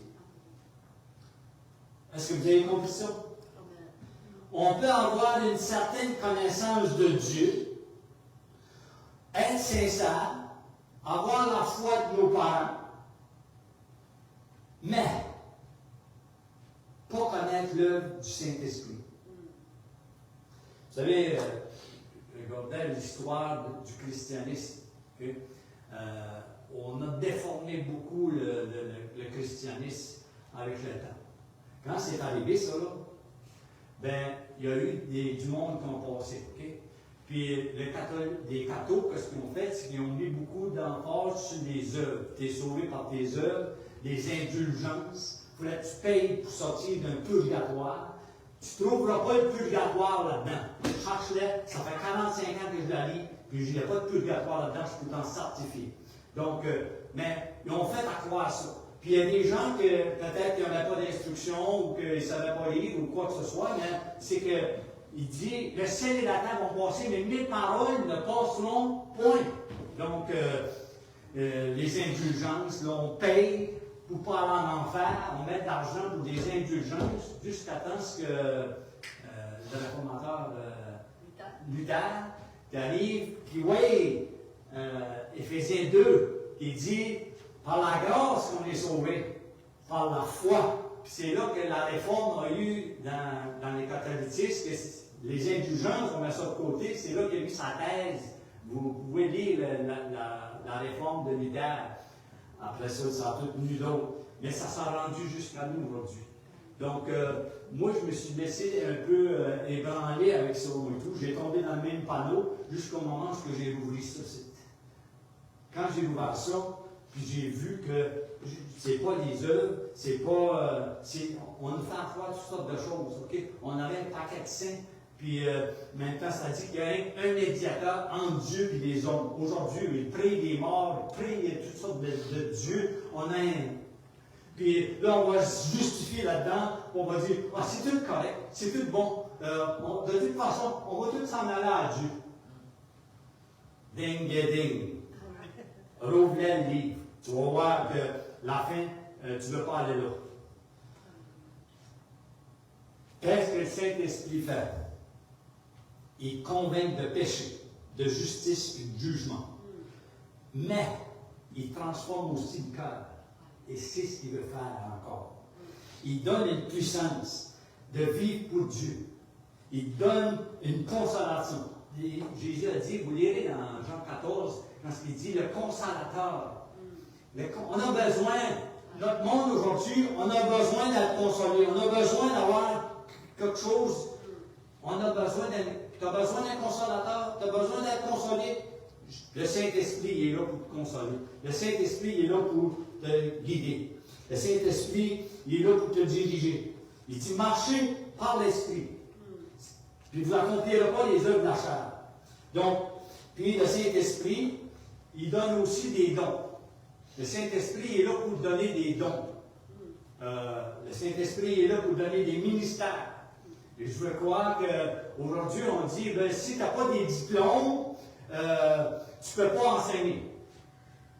Est-ce que vous avez compris ça? on peut avoir une certaine connaissance de Dieu, être sincère, avoir la foi de nos parents, mais pas connaître l'œuvre du Saint-Esprit. Vous savez, regardez l'histoire du christianisme. Okay? On a déformé beaucoup le christianisme avec le temps. Quand c'est arrivé, ça, là, ben, il y a eu du monde qui ont passé. Okay? Puis les cathos, qu'est-ce qu'ils ont fait? C'est qu'ils ont mis beaucoup d'emphase sur les œuvres. Tu es sauvé par tes œuvres, les indulgences. Il faut que tu payes pour sortir d'un purgatoire. Tu ne trouveras pas le purgatoire là-dedans. Cherche-le, ça fait 45 ans que je la lis, puis il n'y a pas de purgatoire là-dedans, je peux t'en certifier. Donc, mais ils ont fait à croire ça. Puis il y a des gens que peut-être qu'ils n'avaient pas d'instruction ou qu'ils ne savaient pas lire ou quoi que ce soit, mais c'est qu'il dit le ciel et la terre vont passer, mais mes paroles ne passeront point. Donc, les indulgences, là, on paye pour ne pas aller en enfer, on met de l'argent pour des indulgences jusqu'à temps que le réformateur Luther qui arrive, qui oui, Éphésiens 2, qui dit par la grâce qu'on est sauvé, par la foi. Puis c'est là que la réforme a eu dans les catholicismes, que les indulgences, on met ça de côté, c'est là qu'il a mis sa thèse. Vous pouvez lire la réforme de Luther. Après ça, ça a tout venu d'autres. Mais ça s'est rendu jusqu'à nous aujourd'hui. Donc, moi, je me suis laissé un peu ébranler avec ça et tout. J'ai tombé dans le même panneau jusqu'au moment où j'ai ouvert ça. Quand j'ai ouvert ça, puis j'ai vu que c'est pas les œuvres, c'est pas. On nous fait croire toutes sortes de choses. Okay? On avait un paquet de saints. Puis, maintenant, ça dit qu'il y a un médiateur entre Dieu et les hommes. Aujourd'hui, il prie les morts, il prie toutes sortes de dieux. On a un. Puis là, on va se justifier là-dedans. On va dire, ah, c'est tout correct, c'est tout bon. De toute façon, on va tous s'en aller à Dieu. Ding, ding. Rouvre le livre. Tu vas voir que la fin, tu ne veux pas aller là. Qu'est-ce que le Saint-Esprit fait? Il convainc de péché, de justice et de jugement. Mais il transforme aussi le cœur. Et c'est ce qu'il veut faire encore. Il donne une puissance de vivre pour Dieu. Il donne une consolation. Jésus a dit, vous lirez dans Jean 14, quand il dit le consolateur. On a besoin, notre monde aujourd'hui, on a besoin d'être consolé. On a besoin d'avoir quelque chose. On a besoin tu as besoin d'un consolateur, tu as besoin d'être consolé. Le Saint-Esprit est là pour te consoler. Le Saint-Esprit est là pour te guider. Le Saint-Esprit est là pour te diriger. Il dit marchez par l'Esprit. Puis vous n'accomplirez pas les œuvres de la chair. Donc, puis le Saint-Esprit, il donne aussi des dons. Le Saint-Esprit est là pour donner des dons. Le Saint-Esprit est là pour donner des ministères. Et je veux croire qu'aujourd'hui, on dit, ben, si tu n'as pas des diplômes, tu ne peux pas enseigner.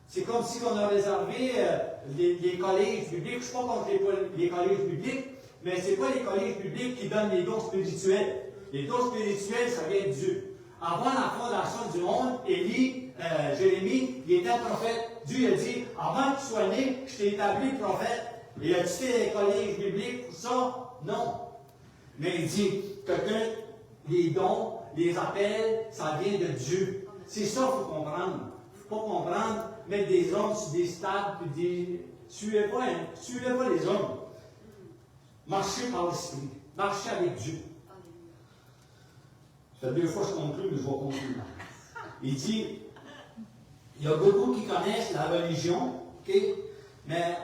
C'est comme si on a réservé les collèges bibliques. Je ne suis pas contre les collèges bibliques, mais ce n'est pas les collèges bibliques qui donnent les dons spirituels. Les dons spirituels, ça vient de Dieu. Avant la fondation du monde, Jérémie, il était un prophète. Dieu a dit, avant que tu sois né, je t'ai établi prophète. Et as-tu fait les collèges bibliques pour ça? Non. Mais il dit, quelqu'un, les dons, les appels, ça vient de Dieu. C'est ça qu'il faut comprendre. Il ne faut pas comprendre, mettre des hommes sur des stades et dire, suivez pas les hommes. Marchez par l'Esprit. Marchez avec Dieu. Ça fait 2 fois que je conclue, mais je vais conclure. Il dit, il y a beaucoup qui connaissent la religion, okay, mais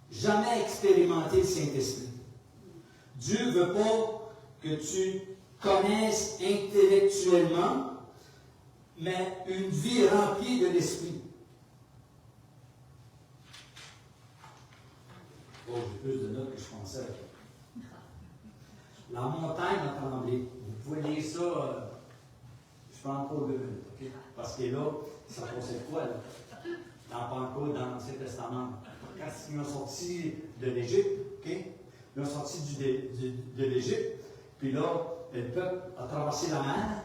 jamais expérimenté le Saint-Esprit. Dieu ne veut pas que tu connaisses intellectuellement, mais une vie remplie de l'Esprit. Oh, j'ai plus de notes que je pensais. La montagne a tremblé. Vous pouvez lire ça, je prends encore 2 minutes, okay? Parce que là, ça passait de quoi, là? Dans Pentecôte, dans l'Ancien Testament. Quand ils ont sorti de l'Égypte, okay? Ils ont sorti de l'Égypte, Puis là, le peuple a traversé la mer.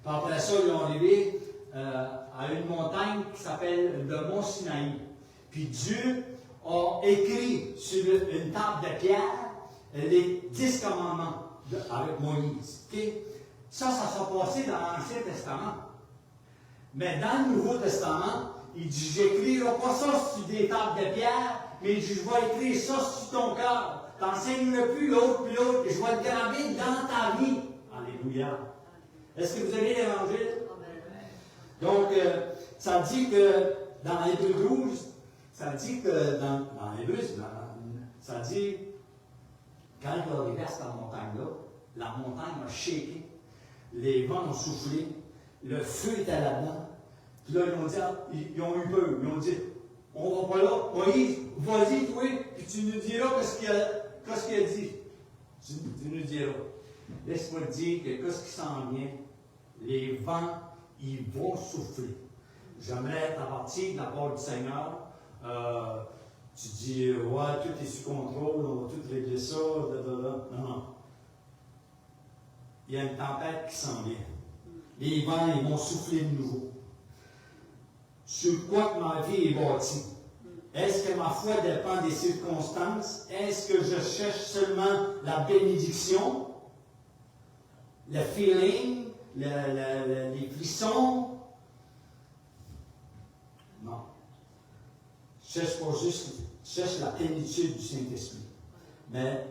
Puis après ça, ils ont arrivé à une montagne qui s'appelle le mont Sinaï. Puis Dieu a écrit sur une table de pierre les 10 commandements avec Moïse. Okay? Ça s'est passé dans l'Ancien Testament. Mais dans le Nouveau Testament, il dit, j'écrirai pas ça sur des tables de pierre, mais je vais écrire ça sur ton cœur. T'enseignes-le plus l'autre, puis l'autre, et je vais le graver dans ta vie. Alléluia. Est-ce que vous avez l'Évangile? Donc, ça dit que dans Hébreux 12, ça dit que dans Hébreux, ça dit, quand il est arrivé à cette montagne-là, la montagne a shaké, les vents ont soufflé, le feu était là-dedans. Puis là, ils ont eu peur. Ils ont dit, on va pas là. Moïse, vas-y, toi, puis tu nous diras qu'est-ce qu'il a dit. Tu nous diras. Laisse-moi te dire que qu'est-ce qui s'en vient, les vents, ils vont souffler. J'aimerais t'avertir de la part du Seigneur. Tu dis, ouais, tout est sous contrôle, on va tout régler ça. Non. Il y a une tempête qui s'en vient. Les vents, ils vont souffler de nouveau. Sur quoi que ma vie est bâtie? Est-ce que ma foi dépend des circonstances? Est-ce que je cherche seulement la bénédiction? Le feeling? Les frissons? Non. Je cherche pas juste, je cherche la plénitude du Saint-Esprit. Mais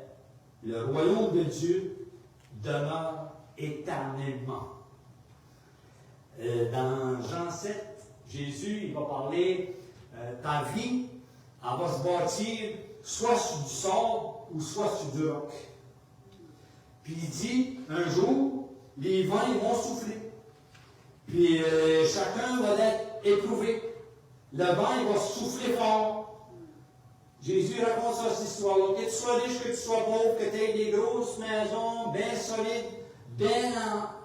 le royaume de Dieu demeure éternellement. Dans Jean 7, Jésus, il va parler, ta vie, elle va se bâtir soit sur du sable ou soit sur du roc. Puis il dit, un jour, les vents, ils vont souffler. Puis chacun va être éprouvé. Le vent, il va souffler fort. Jésus raconte ça, cette histoire-là. Que tu sois riche, que tu sois pauvre, que tu aies des grosses maisons, bien solides, bien en...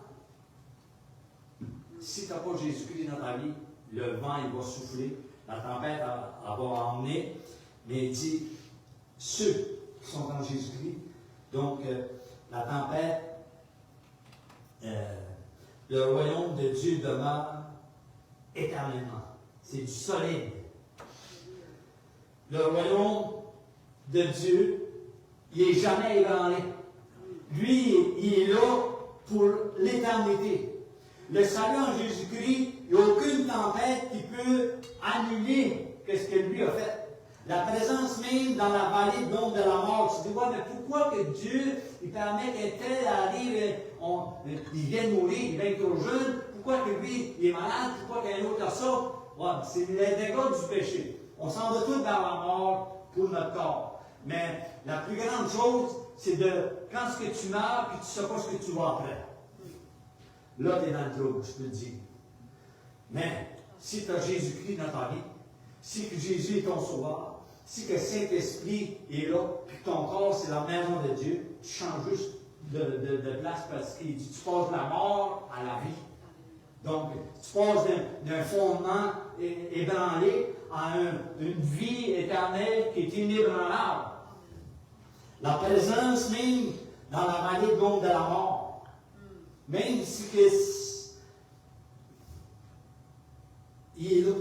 Si tu n'as pas Jésus-Christ dans ta vie, le vent, il va souffler, la tempête, elle va emmener, mais il dit, ceux qui sont en Jésus-Christ, donc la tempête, le royaume de Dieu demeure éternellement. C'est du solide. Le royaume de Dieu, il n'est jamais ébranlé. Lui, il est là pour l'éternité. Le salut en Jésus-Christ, il n'y a aucune tempête qui peut annuler ce que lui a fait. La présence même dans la vallée de l'ombre de la mort. Tu te dis, ouais, mais pourquoi que Dieu, il permet qu'un tel arrive, il vient mourir, il vient trop jeune, pourquoi que lui, il est malade, pourquoi qu'un autre a ça? Ouais, c'est les dégâts du péché. On s'en va tous vers la mort pour notre corps. Mais la plus grande chose, c'est de, quand ce que tu meurs, puis tu ne sais pas ce que tu vas après. Là, tu es dans le trouble, je peux le dire. Mais, si tu as Jésus-Christ dans ta vie, si que Jésus est ton sauveur, si que Saint-Esprit est là, puis que ton corps, c'est la maison de Dieu, tu changes juste de place parce qu'il dit, tu passes de la mort à la vie. Donc, tu passes d'un fondement ébranlé à une vie éternelle qui est inébranlable. La présence même dans la vallée de l'ombre de la mort. Même si il est là.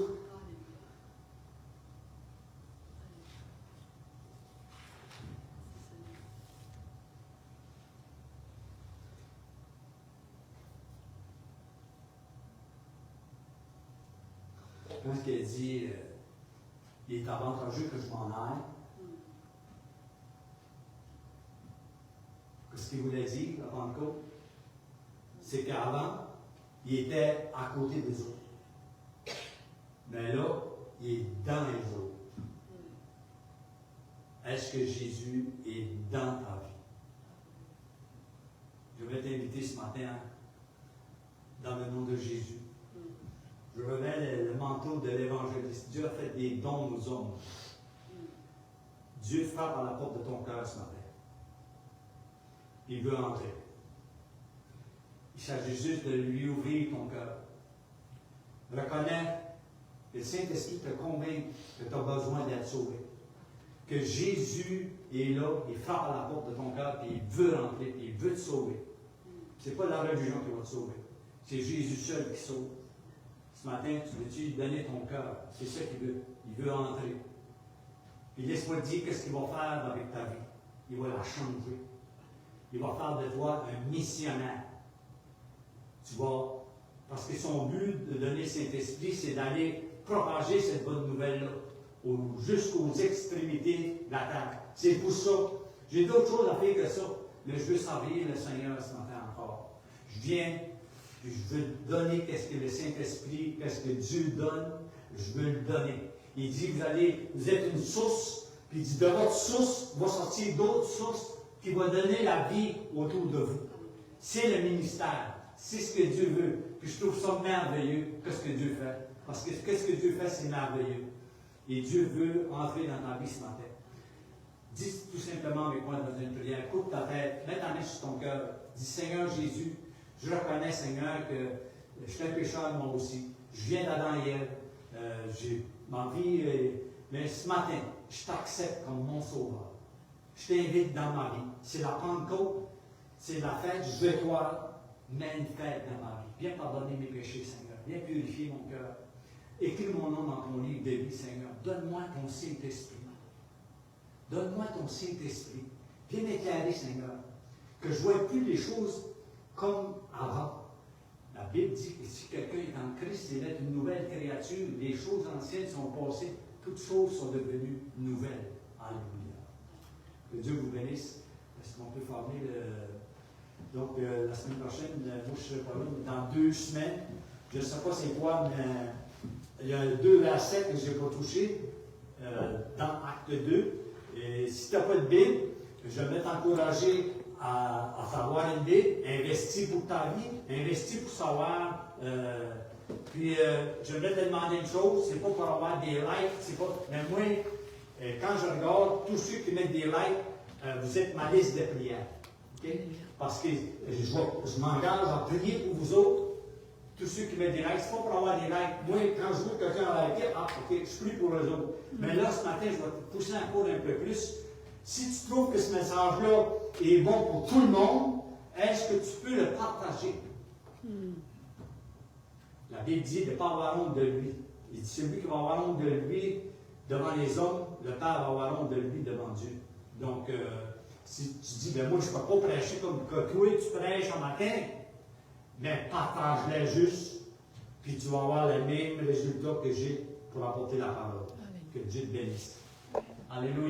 Quand elle dit il est avantageux que je m'en aille, ce qu'il voulait dire, la Pentecôte, c'est qu'avant, il était à côté des autres. Mais là, il est dans les autres. Est-ce que Jésus est dans ta vie? Je vais t'inviter ce matin, dans le nom de Jésus. Je remets le manteau de l'évangéliste. Dieu a fait des dons aux hommes. Dieu frappe à la porte de ton cœur ce matin. Il veut entrer. Il s'agit juste de lui ouvrir ton cœur. Reconnais que le Saint-Esprit te convainc que tu as besoin d'être sauvé. Que Jésus il est là, il frappe à la porte de ton cœur, puis il veut rentrer, puis il veut te sauver. Ce n'est pas la religion qui va te sauver. C'est Jésus seul qui sauve. Ce matin, tu veux-tu lui donner ton cœur? C'est ça qu'il veut. Il veut entrer. Puis laisse-moi te dire qu'est-ce qu'il va faire avec ta vie. Il va la changer. Il va faire de toi un missionnaire. Tu vas, parce que son but de donner cet esprit, c'est d'aller propager cette bonne nouvelle-là jusqu'aux extrémités de la terre. C'est pour ça. J'ai d'autres choses à faire que ça, mais je veux servir le Seigneur ce matin encore. Je viens, je veux donner qu'est-ce que le Saint-Esprit, qu'est-ce que Dieu donne, je veux le donner. Il dit, vous êtes une source, puis il dit, de votre source va sortir d'autres sources qui vont donner la vie autour de vous. C'est le ministère. C'est ce que Dieu veut. Puis je trouve ça merveilleux, qu'est-ce que Dieu fait. Parce que qu'est-ce que Dieu fait, c'est merveilleux. Et Dieu veut entrer dans ta vie ce matin. Dis tout simplement avec moi dans une prière. Coupe ta tête, mets ta main sur ton cœur. Dis, Seigneur Jésus, je reconnais, Seigneur, que je suis un pécheur moi aussi. Je viens d'Adam et Ève. J'ai ma vie, mais ce matin, je t'accepte comme mon sauveur. Je t'invite dans ma vie. C'est la Pentecôte, c'est la fête du victoire, mais une fête dans ma vie. Viens pardonner mes péchés, Seigneur. Viens purifier mon cœur. Écris mon nom dans ton livre de vie, Seigneur. Donne-moi ton Saint-Esprit. Donne-moi ton Saint-Esprit. Viens m'éclairer, Seigneur. Que je ne vois plus les choses comme avant. La Bible dit que si quelqu'un est en Christ, il est une nouvelle créature. Les choses anciennes sont passées. Toutes choses sont devenues nouvelles. Alléluia. Que Dieu vous bénisse. Est-ce qu'on peut former le... Donc, la semaine prochaine, moi, je serai pas là, mais dans 2 semaines. Je ne sais pas c'est quoi, mais il y a 2 versets que je n'ai pas touchés dans Acte 2. Et si tu n'as pas de Bible, je vais t'encourager à savoir une Bible, investir pour ta vie, investir pour savoir. Puis, je vais te demander une chose, c'est pas pour avoir des likes, c'est pas. Mais moi, quand je regarde tous ceux qui mettent des likes, vous êtes ma liste de prières. Okay? Parce que je m'engage à prier pour vous autres. Tous ceux qui mettent des likes, c'est pas pour avoir des likes. Moi, quand je vois quelqu'un a liké, ok, je prie pour eux autres. Mais là, ce matin, je vais te pousser encore un peu plus. Si tu trouves que ce message-là est bon pour tout le monde, est-ce que tu peux le partager? La Bible dit de ne pas avoir honte de lui. Il dit celui qui va avoir honte de lui devant les hommes, le Père va avoir honte de lui devant Dieu. Donc, si tu dis, ben moi, je ne peux pas prêcher comme que toi, tu prêches un matin, mais partage-les juste, puis tu vas avoir les mêmes résultats que j'ai pour apporter la parole. Amen. Que Dieu te bénisse. Alléluia.